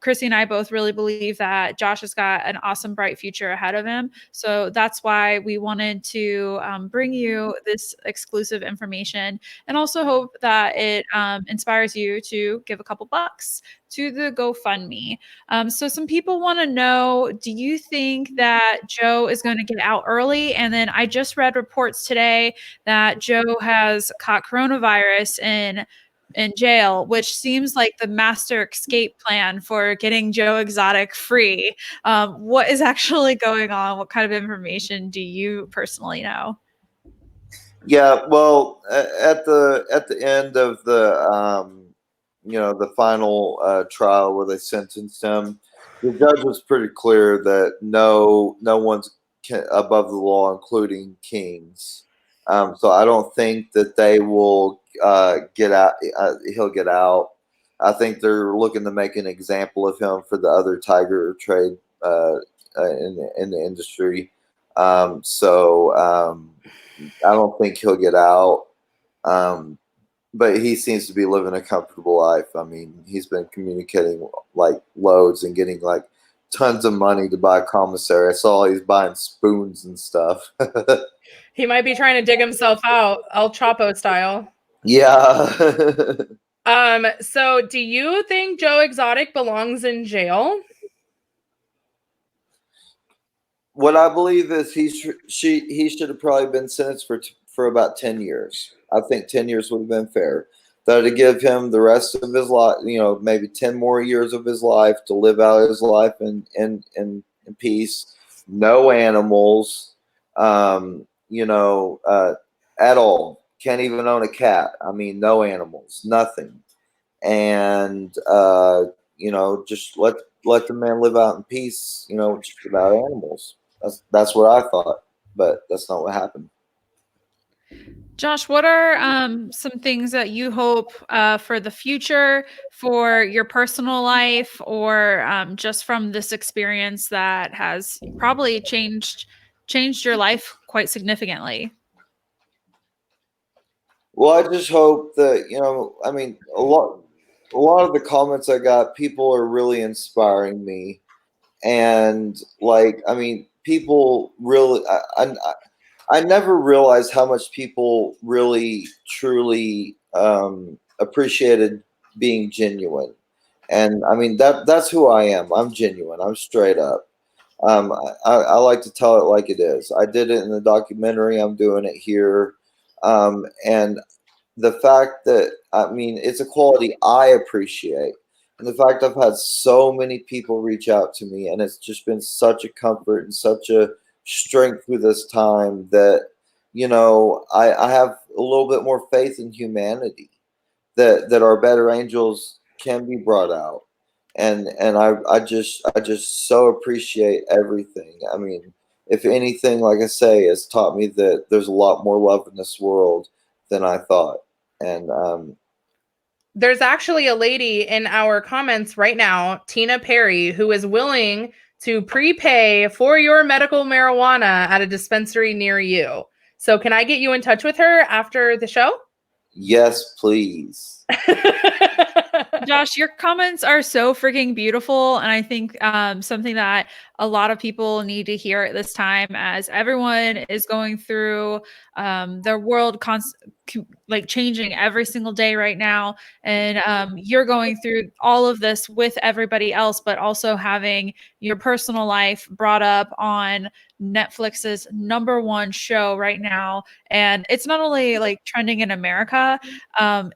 Chrissy and I both really believe that Josh has got an awesome, bright future ahead of him. So that's why we wanted to bring you this exclusive information, and also hope that it inspires you to give a couple bucks to the GoFundMe. So some people want to know, do you think that Joe is going to get out early? And then I just read reports today that Joe has caught coronavirus in jail, which seems like the master escape plan for getting Joe Exotic free. What is actually going on? What kind of information do you personally know? Yeah, well, at the end of the final trial where they sentenced him, the judge was pretty clear that no one's above the law, including kings. So I don't think that they will get out. He'll get out. I think they're looking to make an example of him for the other tiger trade in the industry. I don't think he'll get out. But he seems to be living a comfortable life. I mean, he's been communicating like loads and getting like tons of money to buy commissary. I saw he's buying spoons and stuff. He might be trying to dig himself out, El Chapo style. Yeah. So do you think Joe Exotic belongs in jail? What I believe is he should have probably been sentenced for about 10 years. I think 10 years would have been fair. That to give him the rest of his life, maybe 10 more years of his life to live out his life in peace. No animals, at all. Can't even own a cat. I mean, no animals, nothing. And, just let the man live out in peace, just without animals. That's what I thought, but that's not what happened. Josh, what are some things that you hope for the future, for your personal life, or just from this experience that has probably changed your life quite significantly? Well, I just hope that I mean, a lot of the comments I got, people are really inspiring me, and like, I mean, people really, I never realized how much people really truly appreciated being genuine. And I mean, that's who I am. I'm genuine. I'm straight up. I like to tell it like it is. I did it in the documentary. I'm doing it here. And the fact that, I mean, it's a quality I appreciate. And the fact I've had so many people reach out to me, and it's just been such a comfort and such a strength through this time that, you know, I have a little bit more faith in humanity, that our better angels can be brought out. And I just so appreciate everything. I mean, if anything, like I say, it's taught me that there's a lot more love in this world than I thought. And There's actually a lady in our comments right now, Tina Perry, who is willing to prepay for your medical marijuana at a dispensary near you. So can I get you in touch with her after the show? yes, please. Josh, your comments are so freaking beautiful. And I think something that a lot of people need to hear at this time, as everyone is going through their world like changing every single day right now. And you're going through all of this with everybody else, but also having your personal life brought up on Netflix's #1 show right now. And it's not only like trending in America,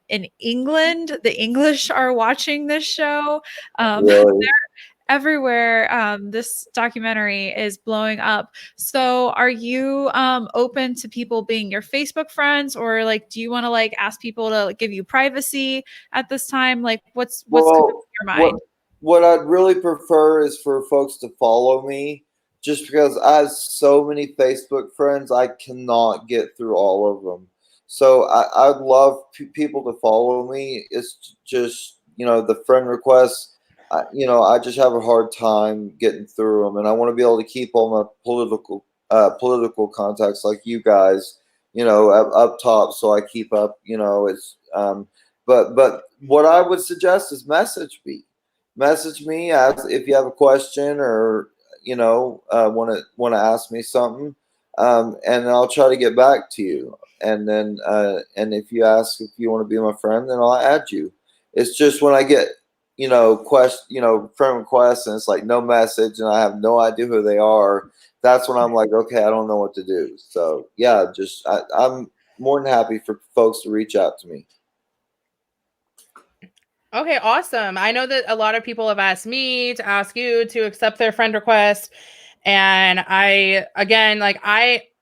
in England, the English are watching this show. Really. Everywhere. This documentary is blowing up. So are you open to people being your Facebook friends, or like do you want to like ask people to like, give you privacy at this time? Like what's coming Well, to your mind? what I'd really prefer is for folks to follow me, just because I have so many Facebook friends, I cannot get through all of them. So I'd love people to follow me. It's just, you know, the friend requests. You know, I just have a hard time getting through them, and I want to be able to keep all my political contacts like you guys, you know, up top, so I keep up. You know, it's but what I would suggest is message me, ask if you have a question, or you know, want to ask me something, and I'll try to get back to you. And then and if you ask if you want to be my friend, then I'll add you. It's just when I get, you know, friend requests, and it's like no message and I have no idea who they are, that's when I'm like, okay, I don't know what to do. So yeah, just I'm more than happy for folks to reach out to me. Okay, awesome. I know that a lot of people have asked me to ask you to accept their friend request. And I, again, like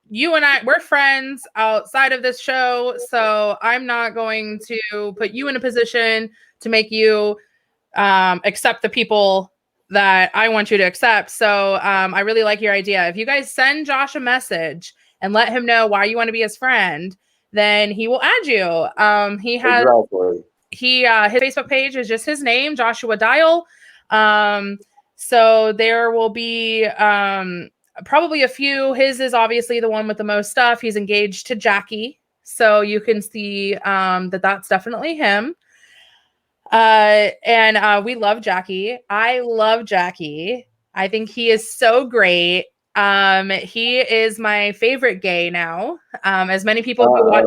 you and I, we're friends outside of this show. So I'm not going to put you in a position to make you accept the people that I want you to accept. So I really like your idea. If you guys send Josh a message and let him know why you want to be his friend, then he will add you. He has Exactly. his Facebook page is just his name, Joshua Dial. So there will be probably a few. His is obviously the one with the most stuff. He's engaged to Jackie, so you can see that that's definitely him. And we love Jackie. I love Jackie. I think he is so great. He is my favorite gay now. As many people who watch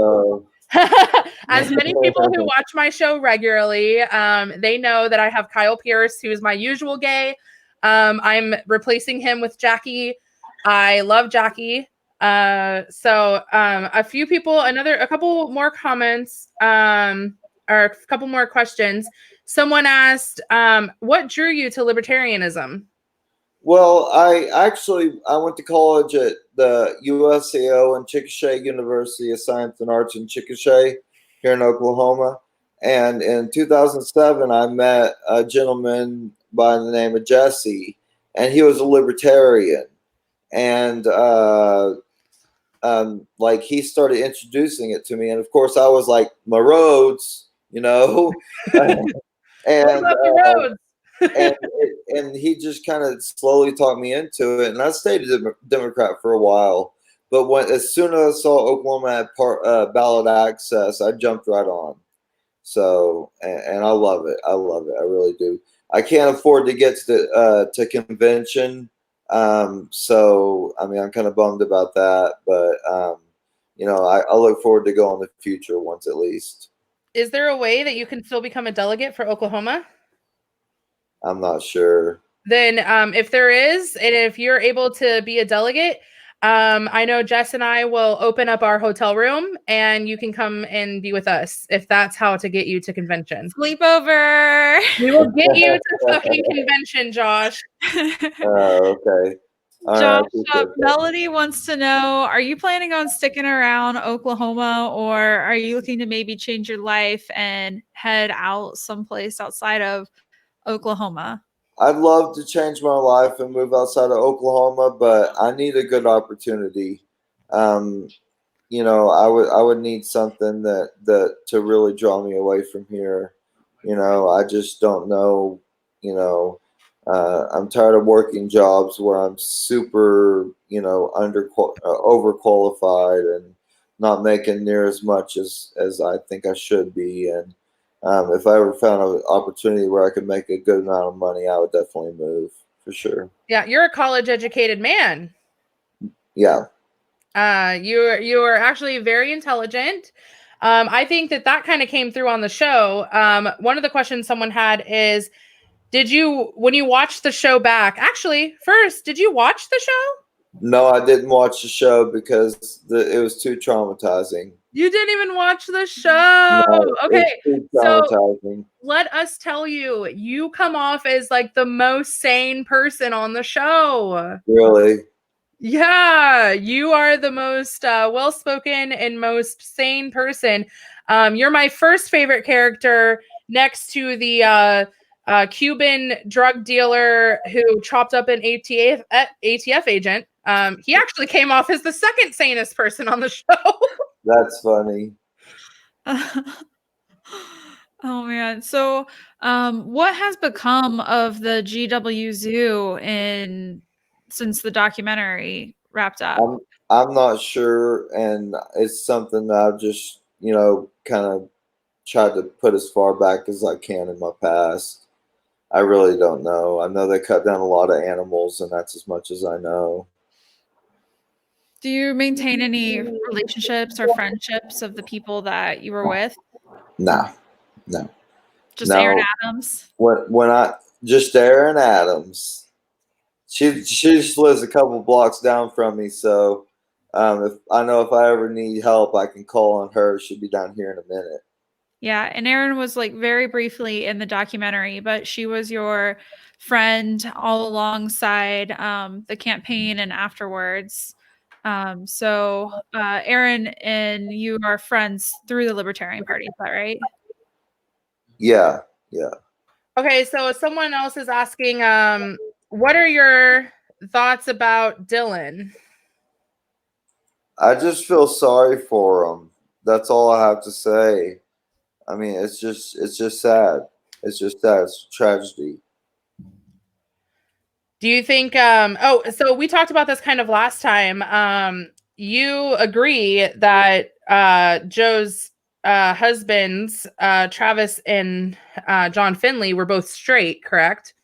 as many people who watch my show regularly, they know that I have Kyle Pierce, who is my usual gay. I'm replacing him with Jackie. I love Jackie. So a few people, a couple more comments, or a couple more questions. Someone asked, what drew you to libertarianism? Well, I went to college at the USAO and Chickasha University of Science and Arts in Chickasha here in Oklahoma. And in 2007, I met a gentleman by the name of Jesse, and he was a libertarian. And like he started introducing it to me, and of course, I was like, "My roads," you know, and What about the roads? and he just kind of slowly talked me into it, and I stayed a Democrat for a while. But as soon as I saw Oklahoma had ballot access, I jumped right on. So, and I love it. I love it. I really do. I can't afford to get to convention. So, I mean, I'm kind of bummed about that, but, I look forward to going in the future once at least. Is there a way that you can still become a delegate for Oklahoma? I'm not sure. Then if there is, and if you're able to be a delegate, I know Jess and I will open up our hotel room and you can come and be with us if that's how to get you to convention. Sleepover. We will get you to fucking convention, Josh. Okay. All Josh, right, Melody wants to know, are you planning on sticking around Oklahoma, or are you looking to maybe change your life and head out someplace outside of Oklahoma? I'd love to change my life and move outside of Oklahoma, but I need a good opportunity. Um, I would need something that to really draw me away from here. I just don't know. I'm tired of working jobs where I'm super, overqualified and not making near as much as I think I should be. And if I ever found an opportunity where I could make a good amount of money, I would definitely move for sure. Yeah, you're a college educated man. Yeah. You are actually very intelligent. I think that kind of came through on the show. One of the questions someone had is, when you watched the show back, actually, first, did you watch the show? No, I didn't watch the show because it was too traumatizing. You didn't even watch the show. No, Okay, it's too so traumatizing. let us tell you, you come off as like the most sane person on the show. Really? Yeah, you are the most well-spoken and most sane person. You're my first favorite character next to the Cuban drug dealer who chopped up an ATF agent. He actually came off as the second sanest person on the show. That's funny. Oh man. So what has become of the GW Zoo since the documentary wrapped up? I'm not sure, and it's something that I've just kind of tried to put as far back as I can in my past. I really don't know. I know they cut down a lot of animals, and that's as much as I know. Do you maintain any relationships or friendships of the people that you were with? No, no, Just Aaron no. Adams? When I just Aaron Adams. She just lives a couple blocks down from me, so if I ever need help, I can call on her. She'll be down here in a minute. Yeah, and Erin was like very briefly in the documentary, but she was your friend all alongside the campaign and afterwards. Erin and you are friends through the Libertarian Party, is that right? Yeah, yeah. Okay, so someone else is asking, what are your thoughts about Dylan? I just feel sorry for him. That's all I have to say. I mean, it's just sad. It's just sad. It's a tragedy. Do you think so we talked about this kind of last time. You agree that Joe's husbands, Travis and John Finley, were both straight, correct?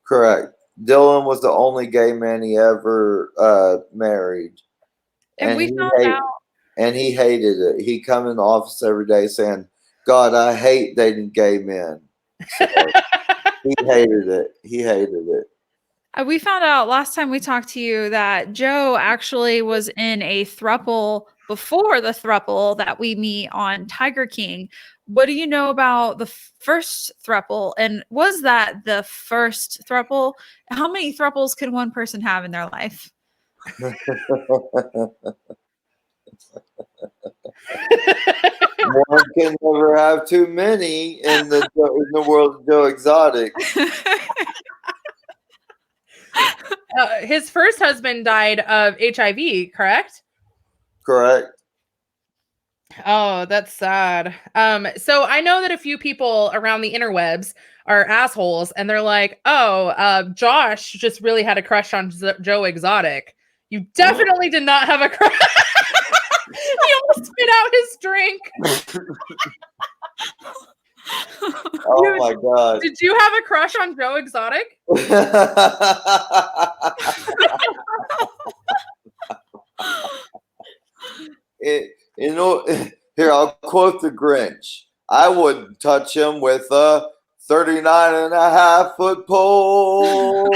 Correct. Dylan was the only gay man he ever married. And we found out. And he hated it. He'd come in the office every day saying, God, I hate dating gay men. So he hated it. He hated it. We found out last time we talked to you that Joe actually was in a throuple before the throuple that we meet on Tiger King. What do you know about the first throuple? And was that the first throuple? How many throuples can one person have in their life? One can never have too many in the world of Joe Exotic. His first husband died of HIV, correct? Correct. Oh, that's sad. So I know that a few people around the interwebs are assholes, and they're like, "Oh, Josh just really had a crush on Joe Exotic." You definitely did not have a crush. He almost spit out his drink. Oh my God. Did you have a crush on Joe Exotic? You know, here, I'll quote the Grinch. I wouldn't touch him with a 39.5-foot pole.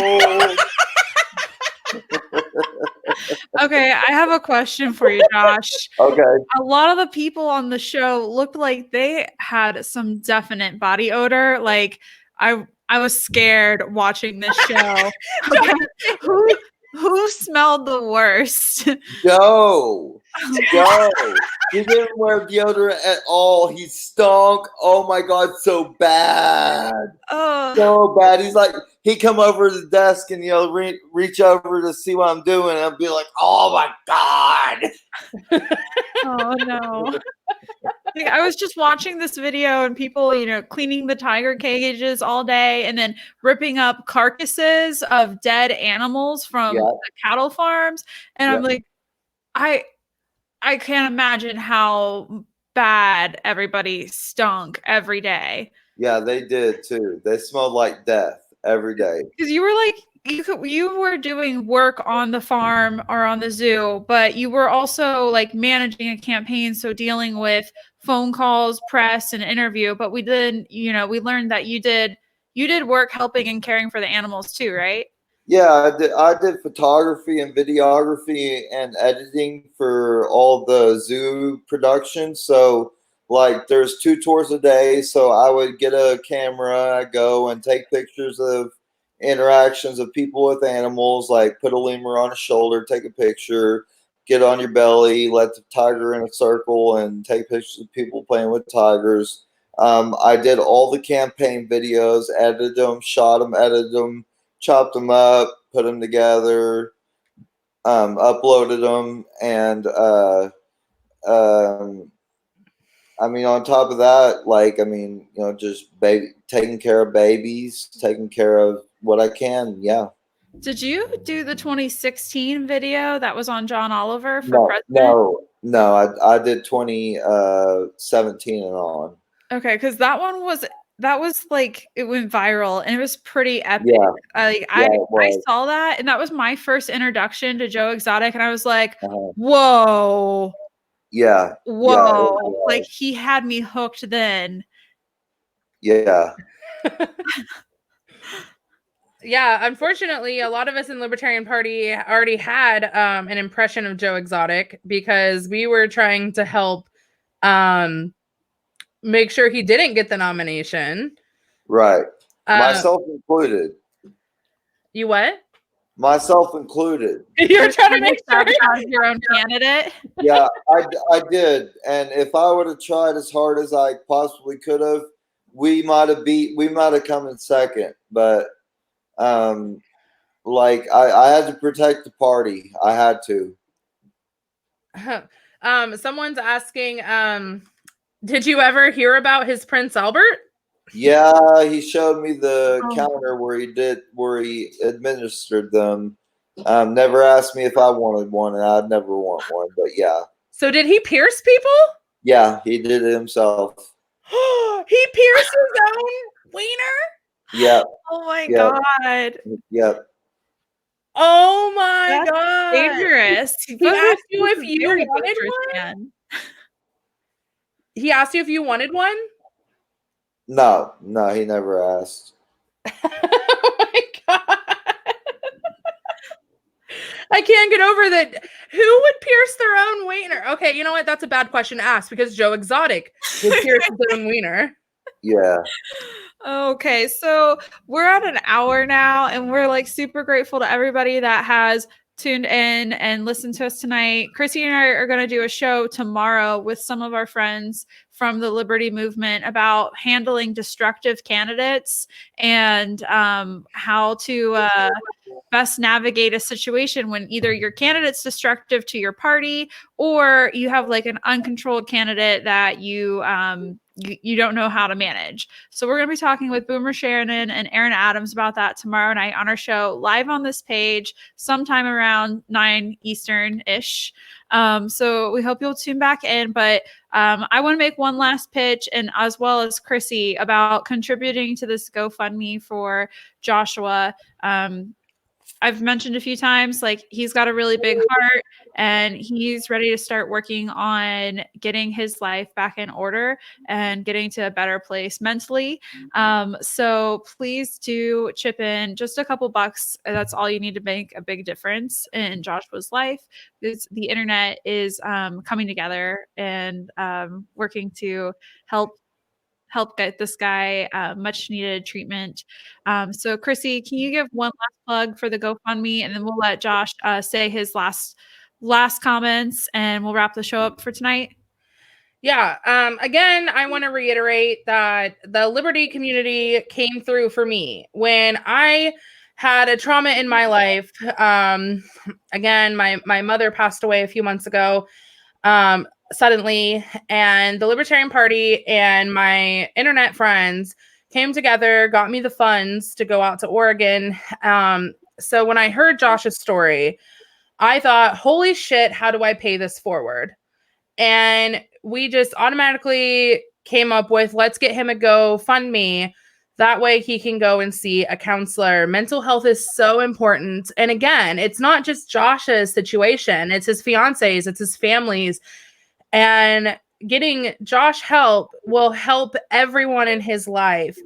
Okay, I have a question for you, Josh. Okay. A lot of the people on the show looked like they had some definite body odor. Like I was scared watching this show. Who smelled the worst? Joe. He didn't wear deodorant at all. He stunk. Oh my God, so bad. So bad. He's like, he come over to the desk and reach over to see what I'm doing, and I'll be like, oh my God. Oh no. Like, I was just watching this video and people, cleaning the tiger cages all day and then ripping up carcasses of dead animals from the cattle farms. And I'm like, I can't imagine how bad everybody stunk every day. Yeah, they did too. They smelled like death every day. Because you were like, you were doing work on the farm or on the zoo, but you were also like managing a campaign, so dealing with phone calls, press, and interview. But we learned that you did work helping and caring for the animals too, right? Yeah, I did photography and videography and editing for all the zoo productions. So like there's 2 tours a day. So I would get a camera, I go and take pictures of interactions of people with animals, like put a lemur on a shoulder, take a picture, get on your belly, let the tiger in a circle, and take pictures of people playing with tigers. I did all the campaign videos, edited them, shot them, edited them, chopped them up, put them together, uploaded them, and I mean, on top of that, just taking care of babies, taking care of what I can. Yeah. Did you do the 2016 video that was on John Oliver for president? No. I did 2017 and on. Okay, because that was like it went viral and it was pretty epic. Yeah. I saw that and that was my first introduction to Joe Exotic, and I was like, whoa. Yeah. Whoa. Like he had me hooked then. Yeah. Yeah, unfortunately, a lot of us in the Libertarian Party already had an impression of Joe Exotic because we were trying to help make sure he didn't get the nomination. Right. Myself included. You what? Myself included. You're trying to make sure you have your own candidate. Yeah, I did. And if I would have tried as hard as I possibly could have, we might have come in second. But I had to protect the party. I had to. Someone's asking, did you ever hear about his Prince Albert? Yeah, he showed me the counter where he administered them. Never asked me if I wanted one, and I'd never want one, but yeah. So did he pierce people? Yeah, he did it himself. He pierced his own wiener? Yeah. Oh my God. Yep. Oh my God. Dangerous. He asked you if you wanted one? He asked you if you wanted one? No, he never asked. Oh my God. I can't get over that. Who would pierce their own wiener? Okay, you know what? That's a bad question to ask because Joe Exotic would pierce his own wiener. Yeah. Okay, so we're at an hour now, and we're like super grateful to everybody that has tuned in and listened to us tonight. Chrissy and I are going to do a show tomorrow with some of our friends from the Liberty Movement about handling destructive candidates and how to best navigate a situation when either your candidate's destructive to your party or you have like an uncontrolled candidate that you don't know how to manage. So we're going to be talking with Boomer Sheridan and Aaron Adams about that tomorrow night on our show live on this page sometime around 9 Eastern-ish. So we hope you'll tune back in. But I want to make one last pitch, and as well as Chrissy, about contributing to this GoFundMe for Joshua. I've mentioned a few times, like, he's got a really big heart and he's ready to start working on getting his life back in order and getting to a better place mentally. So please do chip in just a couple bucks. That's all you need to make a big difference in Joshua's life, because the internet is coming together and working to help get this guy much needed treatment. So Chrissy, can you give one last plug for the GoFundMe, and then we'll let Josh say his last comments, and we'll wrap the show up for tonight. Yeah. Again, I want to reiterate that the Liberty community came through for me when I had a trauma in my life. Again, my mother passed away a few months ago. Suddenly, and the Libertarian Party and my internet friends came together, got me the funds to go out to Oregon. So when I heard Josh's story, I thought, holy shit, how do I pay this forward? And we just automatically came up with, let's get him a GoFundMe. That way he can go and see a counselor. Mental health is so important. And again, it's not just Josh's situation, it's his fiance's, it's his family's. And getting Josh help will help everyone in his life.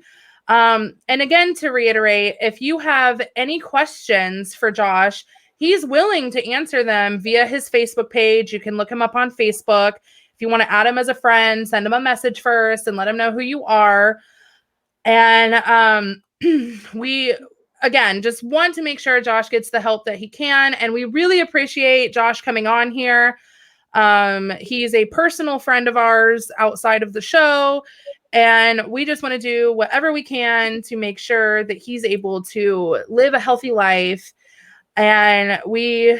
And again, to reiterate, if you have any questions for Josh, he's willing to answer them via his Facebook page. You can look him up on Facebook. If you want to add him as a friend, send him a message first and let him know who you are. And we, again, just want to make sure Josh gets the help that he can. And we really appreciate Josh coming on here. He's a personal friend of ours outside of the show, and we just want to do whatever we can to make sure that he's able to live a healthy life. And we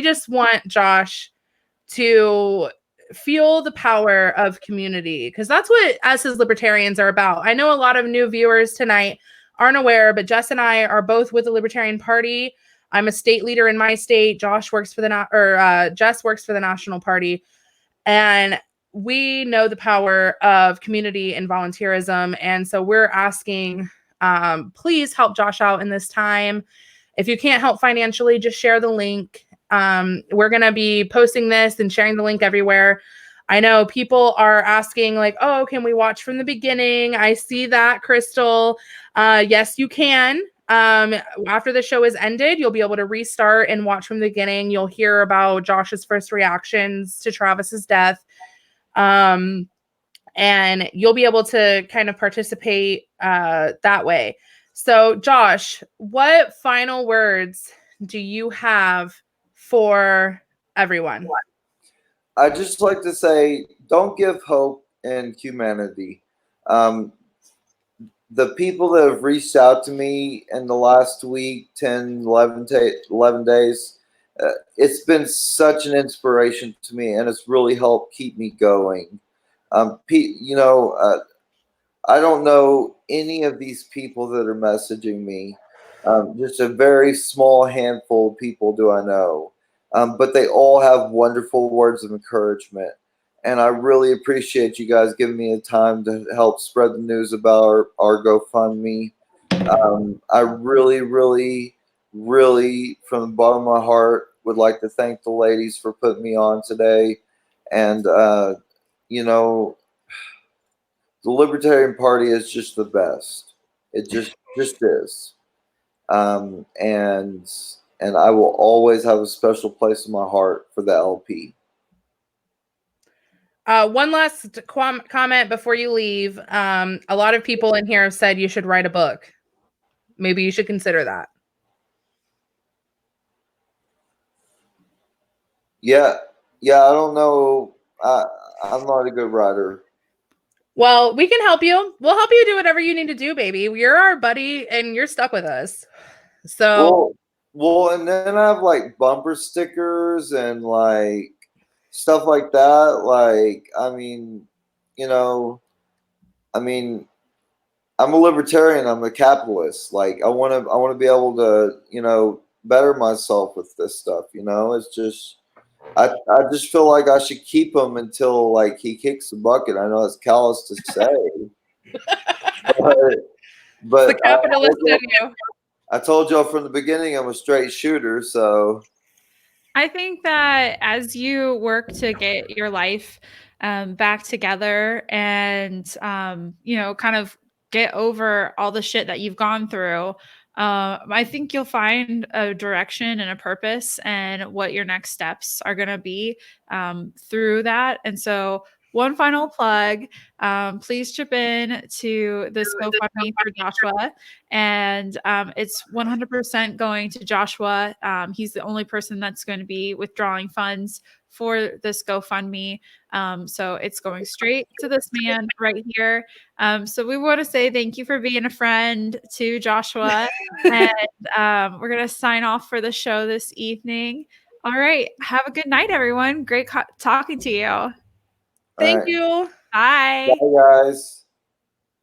just want Josh to feel the power of community, because that's what us as libertarians are about. I know a lot of new viewers tonight aren't aware, but Jess and I are both with the Libertarian Party. I'm a state leader in my state. Josh works for Jess works for the National Party. And we know the power of community and volunteerism. And so we're asking, please help Josh out in this time. If you can't help financially, just share the link. We're going to be posting this and sharing the link everywhere. I know people are asking, like, oh, can we watch from the beginning? I see that, Crystal. Yes, you can. After the show is ended, you'll be able to restart and watch from the beginning. You'll hear about Josh's first reactions to Travis's death. And you'll be able to kind of participate that way. So, Josh, what final words do you have for everyone? I'd just like to say, don't give hope in humanity. The people that have reached out to me in the last week, 10, 11 days, it's been such an inspiration to me, and it's really helped keep me going. I don't know any of these people that are messaging me. Just a very small handful of people do I know. But they all have wonderful words of encouragement. And I really appreciate you guys giving me the time to help spread the news about our GoFundMe. I really, really, really, from the bottom of my heart, would like to thank the ladies for putting me on today. And, the Libertarian Party is just the best. It just is. And I will always have a special place in my heart for the LP. One last comment before you leave. A lot of people in here have said you should write a book. Maybe you should consider that. Yeah, I don't know. I'm not a good writer. Well, we can help you. We'll help you do whatever you need to do, baby. You're our buddy, and you're stuck with us. So, well, and then I have like bumper stickers and like stuff like that. Like, I'm a libertarian. I'm a capitalist. Like, I want to be able to, better myself with this stuff. It's just, I just feel like I should keep him until like he kicks the bucket. I know it's callous to say, but The capitalist in you. I told y'all from the beginning I'm a straight shooter, so I think that as you work to get your life back together and, kind of get over all the shit that you've gone through, I think you'll find a direction and a purpose and what your next steps are going to be through that. And so, one final plug, please chip in to this GoFundMe for Joshua. And it's 100% going to Joshua. He's the only person that's going to be withdrawing funds for this GoFundMe. So it's going straight to this man right here. So we want to say thank you for being a friend to Joshua. And we're going to sign off for the show this evening. All right. Have a good night, everyone. Great talking to you. Thank you. Bye. bye guys.